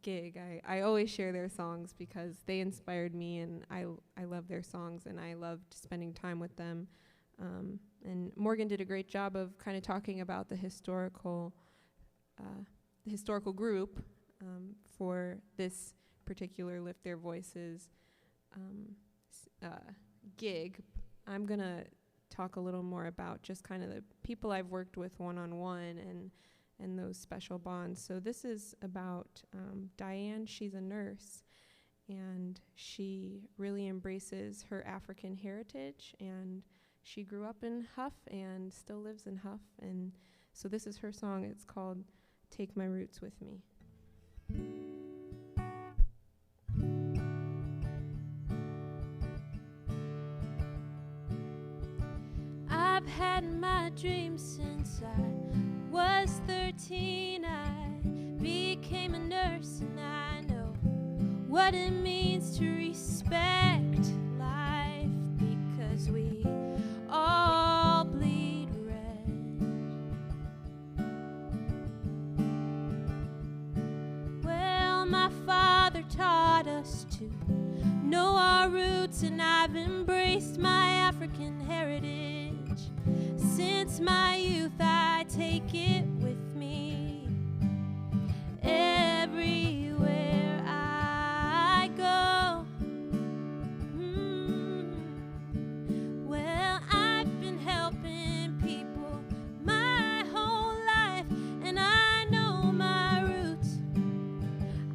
gig, I always share their songs because they inspired me, and I love their songs, and I loved spending time with them. And Morgan did a great job of kind of talking about the historical group for this particular Lift Their Voices gig. I'm gonna talk a little more about just kind of the people I've worked with one-on-one and those special bonds. So this is about Diane. She's a nurse, and she really embraces her African heritage, and she grew up in Huff and still lives in Huff. And so this is her song. It's called Take My Roots With Me. I've had my dreams since I was 13. I became a nurse, and I know what it means to respect life, because we all bleed red. Well, my father taught us to know our roots, and I've embraced my African heritage. Since my youth, I take it with me everywhere I go. Well, I've been helping people my whole life, and I know my roots.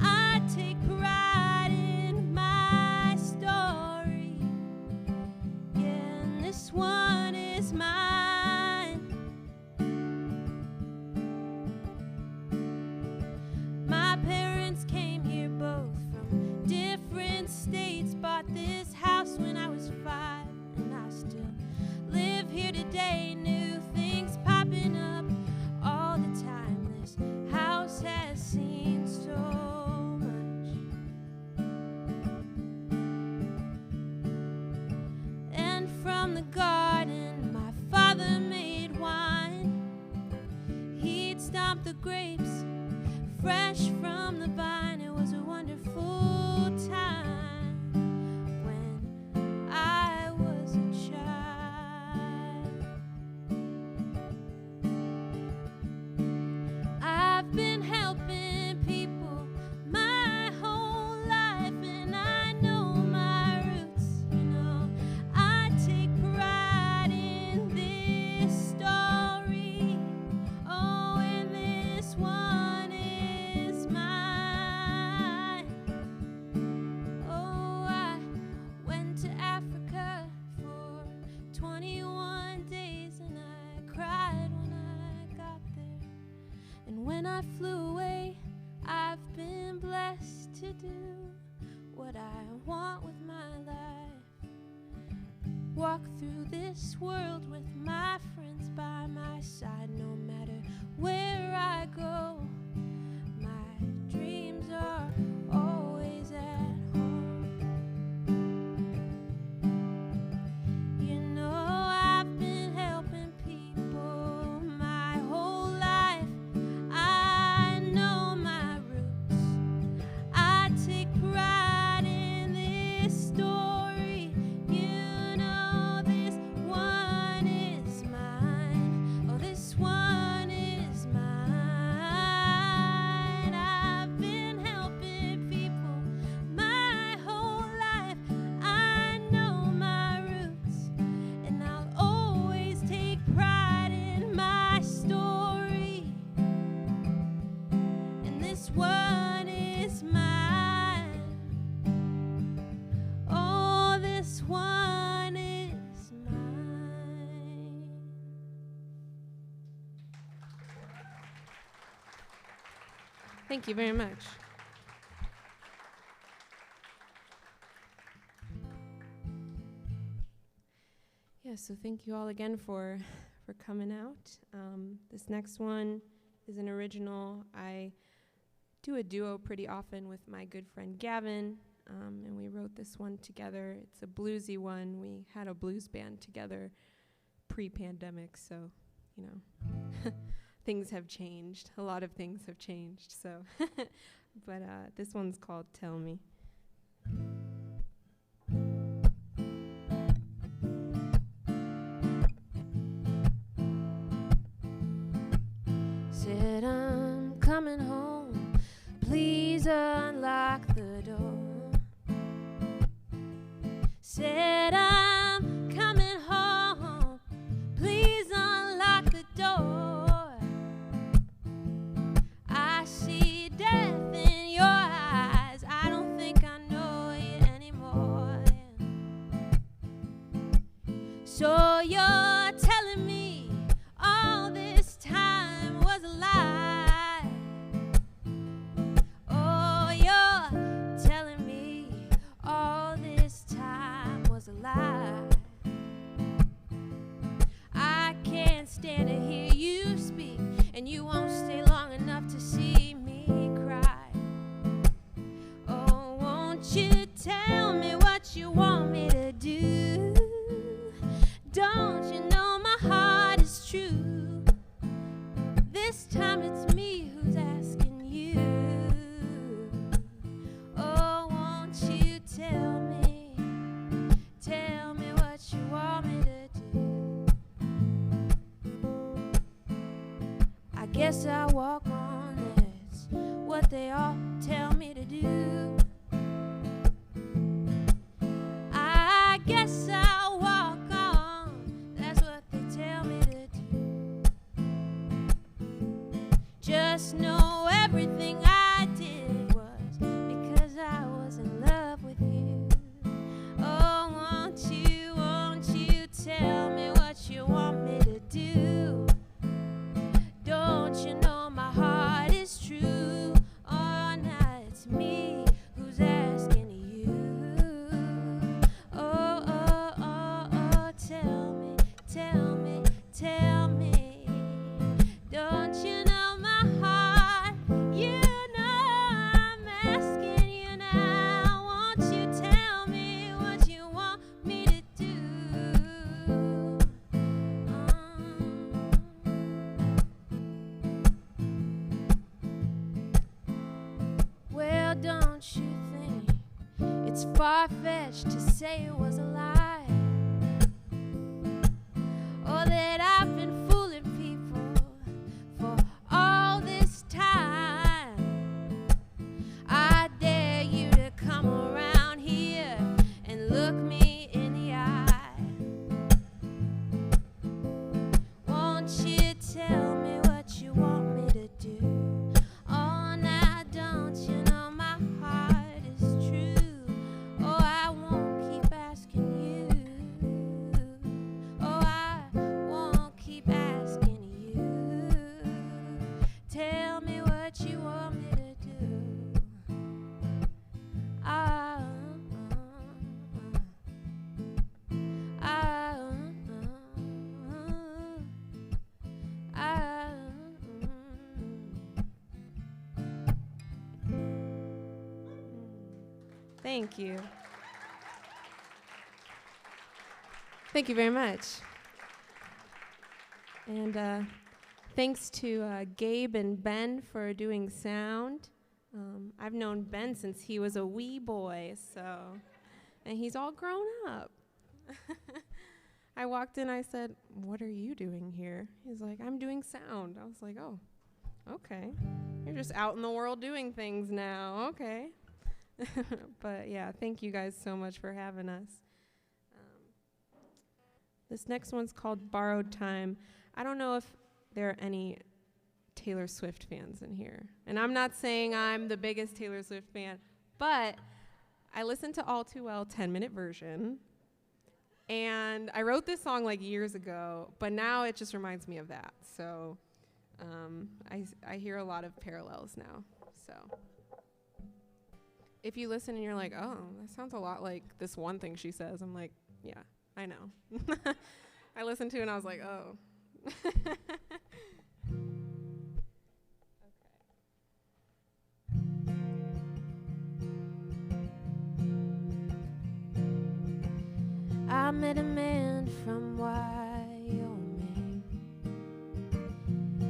I take pride in my story. Yeah, and this one is mine. My parents came here both from different states, bought this house when I was 5, and I still live here today. New things popping up all the time. This house has seen so much. And from the garden my father made wine. He'd stomp the grapes fresh from the vine. It was a wonderful time when I was a child. I've been helping people my whole life, and I flew away, I've been blessed to do what I want with my life. Walk through this world with my friends by my side, no matter where I go. My dreams are always at home. You know, I've been helping people my whole life. I know my roots. I take pride in this story. You know, this one is mine. Oh, this one is mine. I've been helping people my whole life. I know my roots, and I'll always take pride in my story. And this one is mine. Oh, this one is mine. Thank you very much. Yeah, so thank you all again for coming out. This next one is an original. I do a duo pretty often with my good friend Gavin, and we wrote this one together. It's a bluesy one. We had a blues band together pre-pandemic, so, you know, things have changed. A lot of things have changed, so. But this one's called Tell Me. Said I'm coming home, please unlock the door. Said I'm coming home, please unlock the door. I see death in your eyes, I don't think I know you anymore. So you're telling me all this time was a lie. Oh, you're telling me all this time was a lie. I can't stand to hear you speak, and you won't stay long enough to see me cry. Oh, won't you tell me what you want me to do? Don't you know my heart is true? This time it's me who's asking you. Oh, won't you tell me what you want me to do? I guess I walk on, that's what they all tell me to do. I guess I'll walk on, that's what they tell me to do. Just know everything I did was because I was in love with you. Oh, won't you tell me what you want me to do? Don't you know my heart is true? Oh, now it's me who's asking you. Oh, oh, oh, oh, tell me. Don't you know my heart? You know I'm asking you now. Won't you tell me what you want me to do? Well, don't you think it's far-fetched to say it was a lie? Or that I've been fooling people for all this time? I dare you to come around here and look me in the eye. Won't you tell me what you want me to do? Oh, now don't you know my heart is true? Oh, I won't keep asking Thank you. Thank you very much. And thanks to Gabe and Ben for doing sound. I've known Ben since he was a wee boy, and he's all grown up. I walked in, I said, "What are you doing here?" He's like, "I'm doing sound." I was like, "Oh, okay. You're just out in the world doing things now, okay." But yeah, thank you guys so much for having us. This next one's called Borrowed Time. I don't know if there are any Taylor Swift fans in here. And I'm not saying I'm the biggest Taylor Swift fan, but I listened to All Too Well 10-minute version. And I wrote this song like years ago, but now it just reminds me of that. So I hear a lot of parallels now. So if you listen and you're like, "Oh, that sounds a lot like this one thing she says," I'm like, yeah, I know. I listened to it and I was like, oh. I met a man from Wyoming.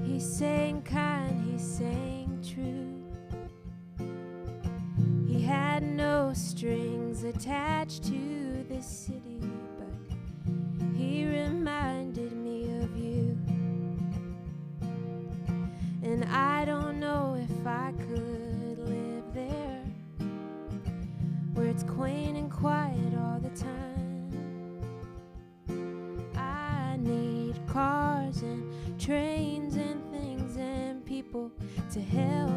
He sang kind, he sang true. He had no strings attached to this city, but he reminded me of you. And I don't know if I could live there, where it's quaint and quiet all the time. I need cars and trains and things and people to help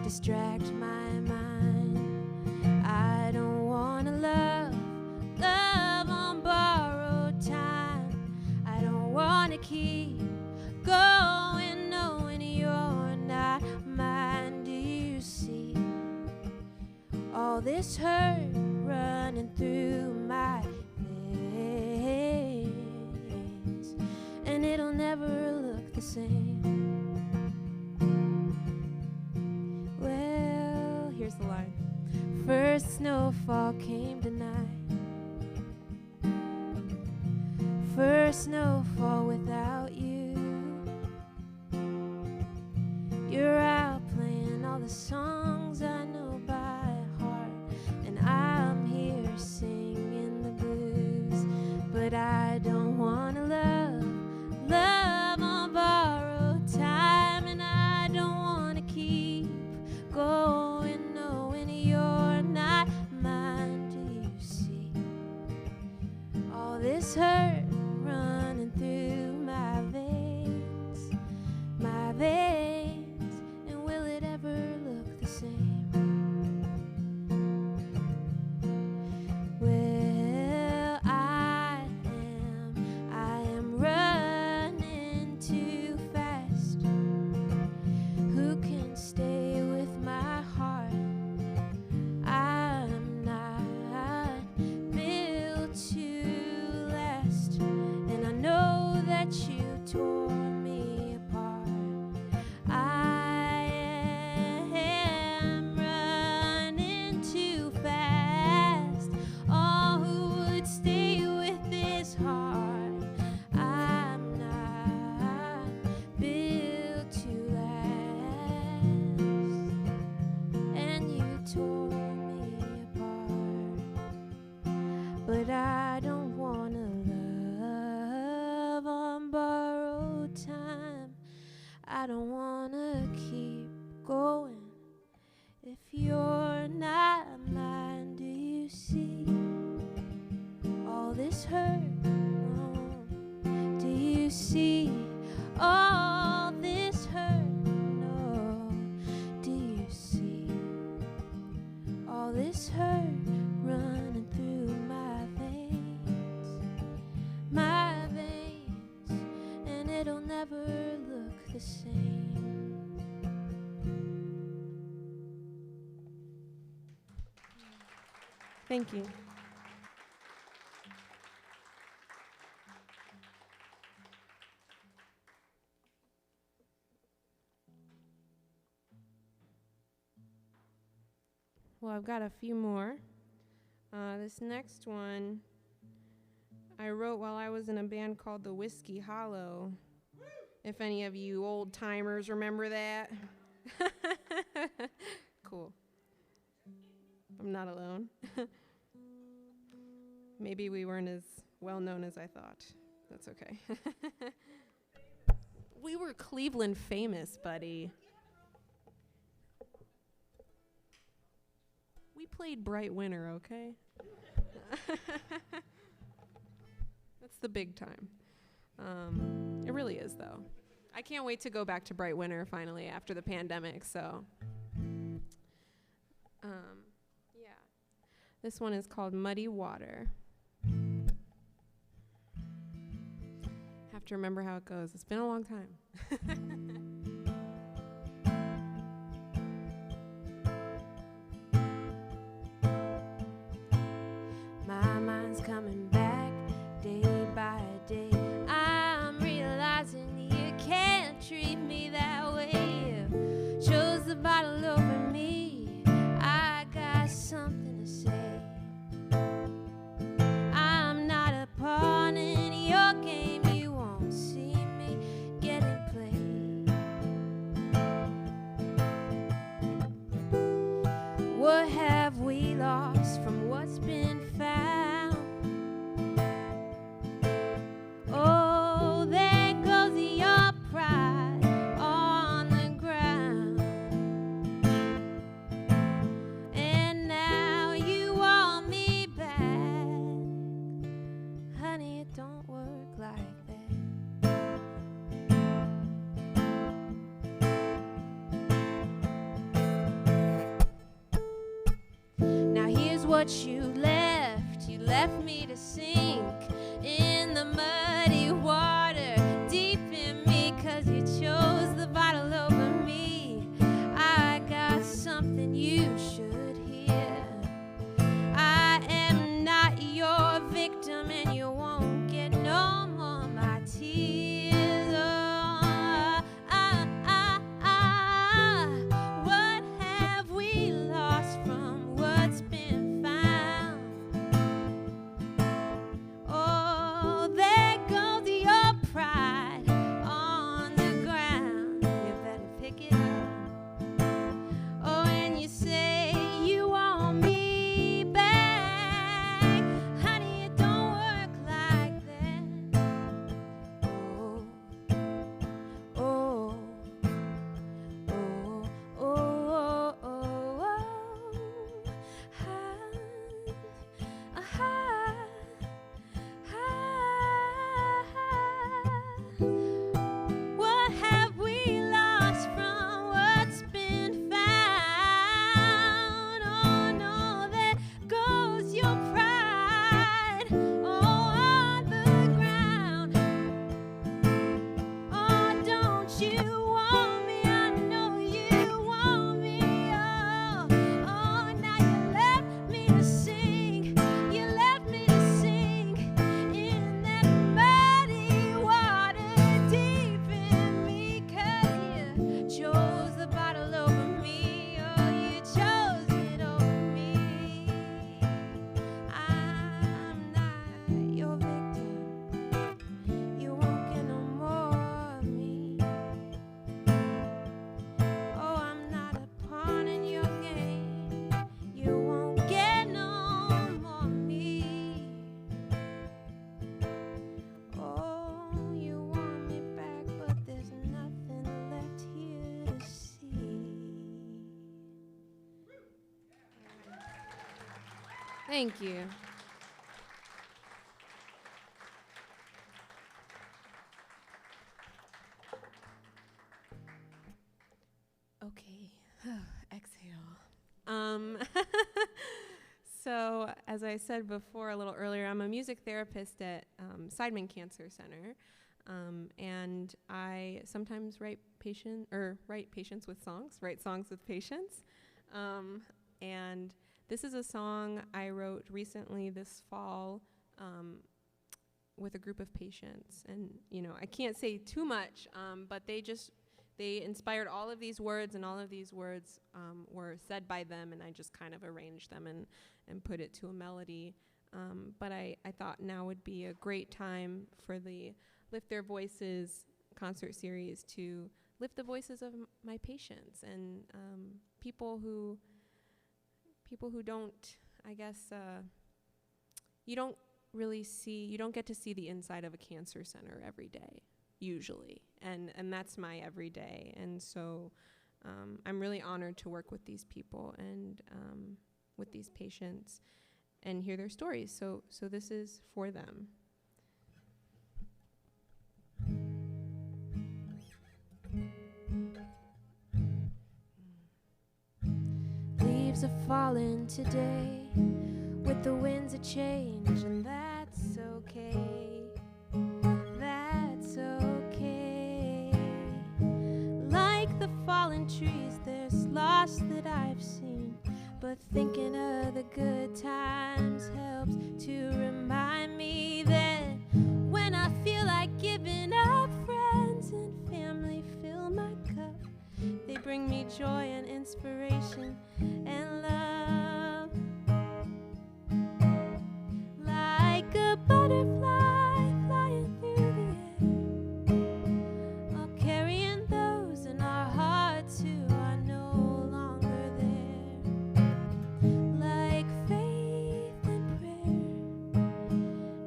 distract my mind. I don't wanna love on borrowed time. I don't wanna keep going knowing you're not mine. Do you see all this hurt running through my veins? And it'll never look the same. Well, here's the line. First snowfall came tonight. First snowfall without you. You're out playing all the songs I know by heart, and I'm here singing the blues. But I don't wanna love on borrowed time, and I don't wanna keep going knowing you're not mine. Do you see all this hurt running through my veins, and will it ever look the same? Well, I am running too fast. Who can stay with my heart? I'm not built to last, and I know that you tore me apart. I am running too fast. Oh, who would stay with this heart? I'm not built to last, and you tore me apart. But I don't wanna love on borrowed time. I don't wanna keep going if you're not mine. Do you see all this hurt? Oh, do you see all this hurt? No. Do you see all this hurt running through my veins, and it'll never look the same. Thank you. Well, I've got a few more. This next one I wrote while I was in a band called the Whiskey Hollow. If any of you old timers remember that. Cool. I'm not alone. Maybe we weren't as well known as I thought. That's okay. We were Cleveland famous, buddy. We played Bright Winter, okay? That's the big time. It really is, though. I can't wait to go back to Bright Winter finally after the pandemic, so. Yeah. This one is called Muddy Water. Have to remember how it goes. It's been a long time. My mind's coming back day by day. I'm realizing you can't treat me that way. Chose the bottle over me. I got something to say. I'm not a pawn in your game. You won't see me getting played. What have we lost from what's been found? Oh, there goes your pride on the ground. And now you want me back. Honey, it don't work like that. Now here's what you left. You left me to sink in the muddy water deep in me, 'cause you chose the bottle over me. I got something you should hear. I am not your victim, and you won't get no more of my tears. Oh, what have we lost from what's been found? Oh, there goes your pride on the ground. You better pick it up. Oh, and you say you want me back. Honey, it don't work like that. Oh, oh, oh, oh, oh, oh, what have we lost from what's been found? Oh no, there goes your pride on the ground. Oh, don't you want me? I know you want me. Oh, oh, now you left me to sing. You left me to sing in that muddy water deep in me, 'cause you chose the bottle over me. Oh, you chose it over me. I'm not your victim. You won't get no more of me. Oh, I'm not a pawn in your game. You won't get no more of me. Oh, you want me back, but there's nothing left here to see. Thank you. Okay, exhale. So, as I said before a little earlier, I'm a music therapist at Sideman Cancer Center, and I sometimes write patients with songs, write songs with patients, and this is a song I wrote recently this fall with a group of patients, and I can't say too much, but they inspired all of these words, and all of these words were said by them, and I just kind of arranged them and put it to a melody. But I thought now would be a great time for the Lift Their Voices concert series to lift the voices of my patients and people who don't, I guess, you don't get to see the inside of a cancer center every day, usually, and that's my everyday. And so I'm really honored to work with these people and with these patients and hear their stories. So this is for them. Leaves are falling today with the winds of change, and that's okay. That's okay. Like the fallen trees, there's loss that I've seen, but thinking of the good times helps to remind me that when I feel like giving up, friends and family fill my cup. They bring me joy and inspiration and love. Like a butterfly flying through the air, all carrying those in our hearts who are no longer there. Like faith and prayer,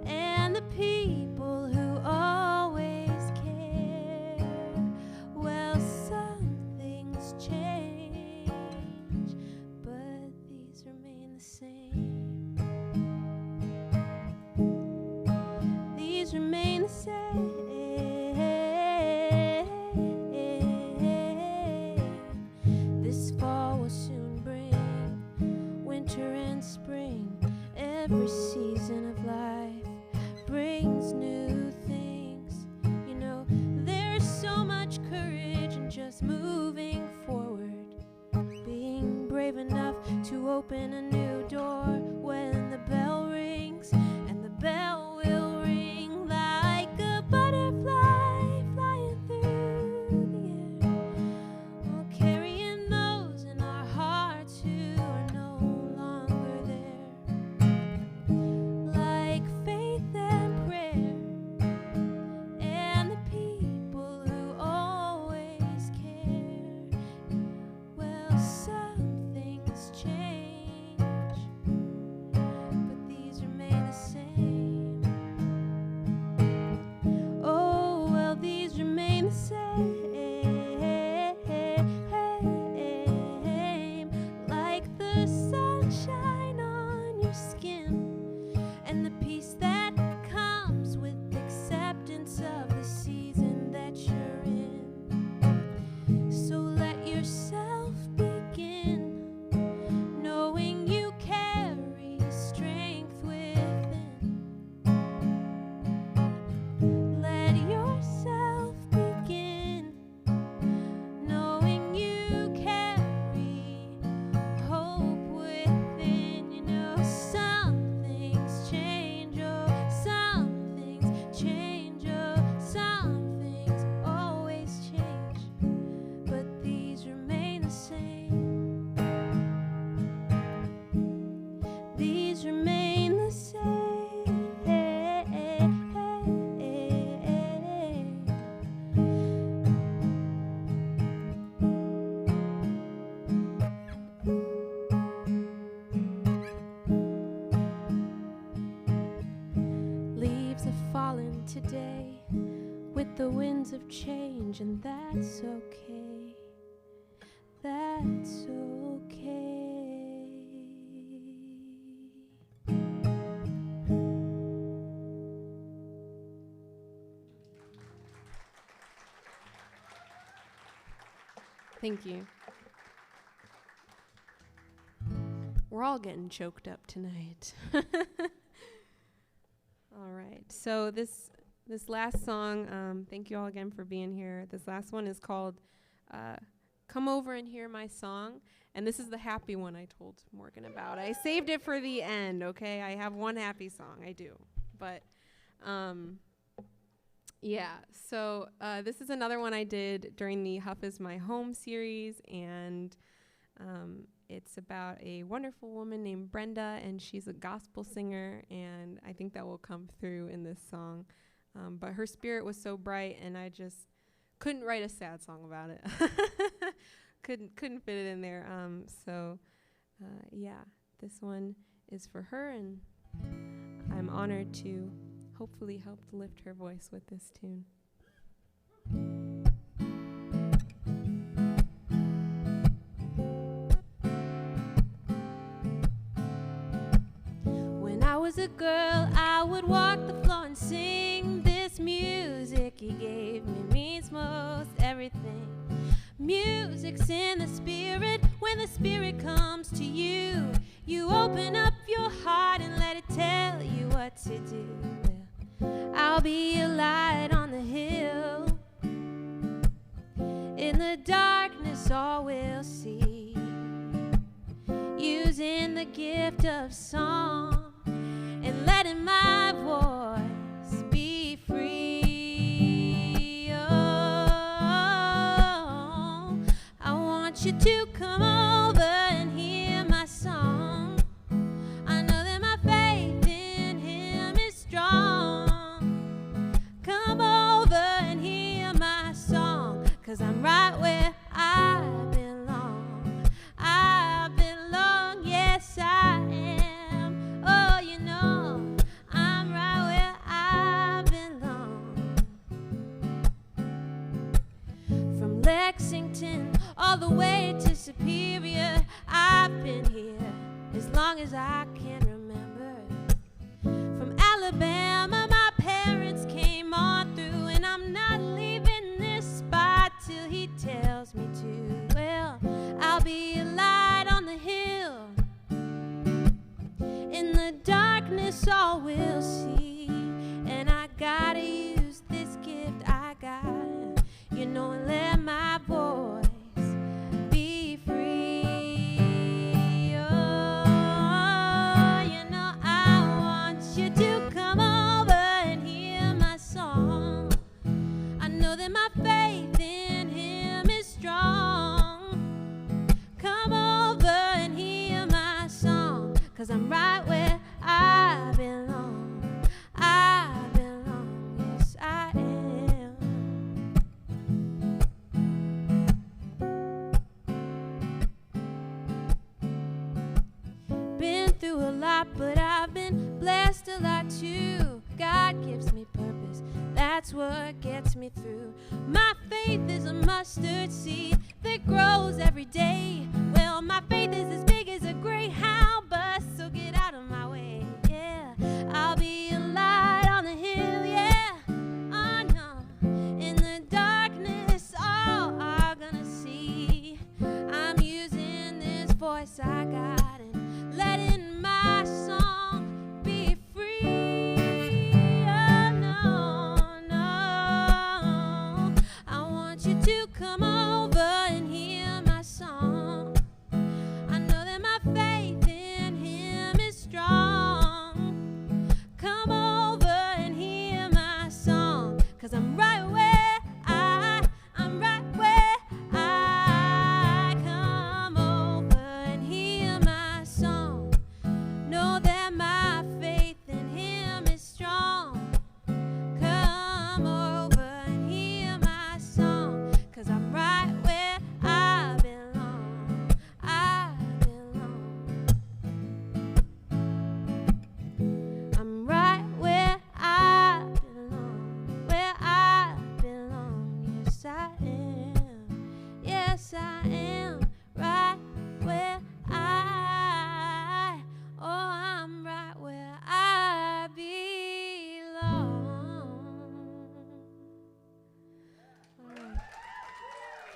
and the people who always care. Well, some things change, but these remain the same. These remain the same. This fall will soon bring winter and spring. Every season of life brings new things. You know, there's so much courage in just moving forward, being brave enough to open a new door when the bell rings, and the bell will ring like a butterfly flying through the air, all carrying those in our hearts who are no longer there. Like faith and prayer, and the people who always care. Well, some things change, but these remain the same. Oh, well, these remain the same. Like the sunshine on your skin, and the peace that comes with acceptance of the season that you're in. So let yourself begin, knowing you carry strength within. Let yourself begin, knowing you carry hope within. You know, some things change, oh, some things change, oh, some things always change, but these remain the same. These remain the same. Leaves are falling today with the winds of change, and that's okay. That's okay. Thank you. We're all getting choked up tonight. All right. So this last song, thank you all again for being here. This last one is called Come Over and Hear My Song. And this is the happy one I told Morgan about. I saved it for the end, okay? I have one happy song, I do. But yeah, so this is another one I did during the Huff Is My Home series, and it's about a wonderful woman named Brenda, and she's a gospel singer, and I think that will come through in this song. But her spirit was so bright, and I just couldn't write a sad song about it. couldn't fit it in there. Yeah, this one is for her, and I'm honored to hopefully help lift her voice with this tune. When I was a girl, I would walk the floor and sing this music he gave me means most everything. Music's in the spirit. When the spirit comes to you, you open up your heart and let it tell you what to do. Well, I'll be a light on the hill. In the darkness all will see. Using the gift of song and letting my voice be free. Oh, I want you to come over and hear my song. I know that my faith in him is strong. Come over and hear my song, 'cause I'm right where I belong. I belong, yes I am. Oh, you know, I'm right where I belong. From Lexington all the way to Superior, I've been here as long as I can remember. From Alabama, my parents came on through, and I'm not leaving this spot till he tells me to. Well, I'll be a light on the hill. In the darkness all will see, and I gotta use this gift I got, you know, and let my voice be free. Oh, you know, I want you to come over and hear my song. I know that my faith in him is strong. Come over and hear my song, 'cause I'm right where I belong. I belong, yes I am. Been through a lot, but I've been blessed a lot too. God gives me purpose, that's what gets me through. My faith is a mustard seed that grows every day. Well, my faith is as big as a Greyhound bus, so get out of my way. Yeah, I'll be a light on the hill. Yeah, oh no, in the darkness all are gonna see. I'm using this voice I got and letting my song be free. Oh no, no, I want you to come over and hear my song. I know that my faith in him is strong. Come over and hear my song, 'cause I'm right where I'm right where I come over and hear my song. Know that my faith in him is strong. Come over and hear my song, 'cause I'm right where I belong. I belong. I'm right where I belong. Where I belong. Yes I am. Yes I am. Right where oh, I'm right where I belong. All right.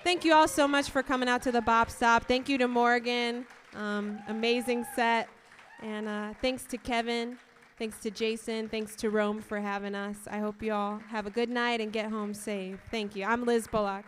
Thank you all so much for coming out to the BOP Stop. Thank you to Morgan. Amazing set. And thanks to Kevin. Thanks to Jason. Thanks to Rome for having us. I hope you all have a good night and get home safe. Thank you. I'm Liz Bullock.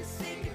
the sake of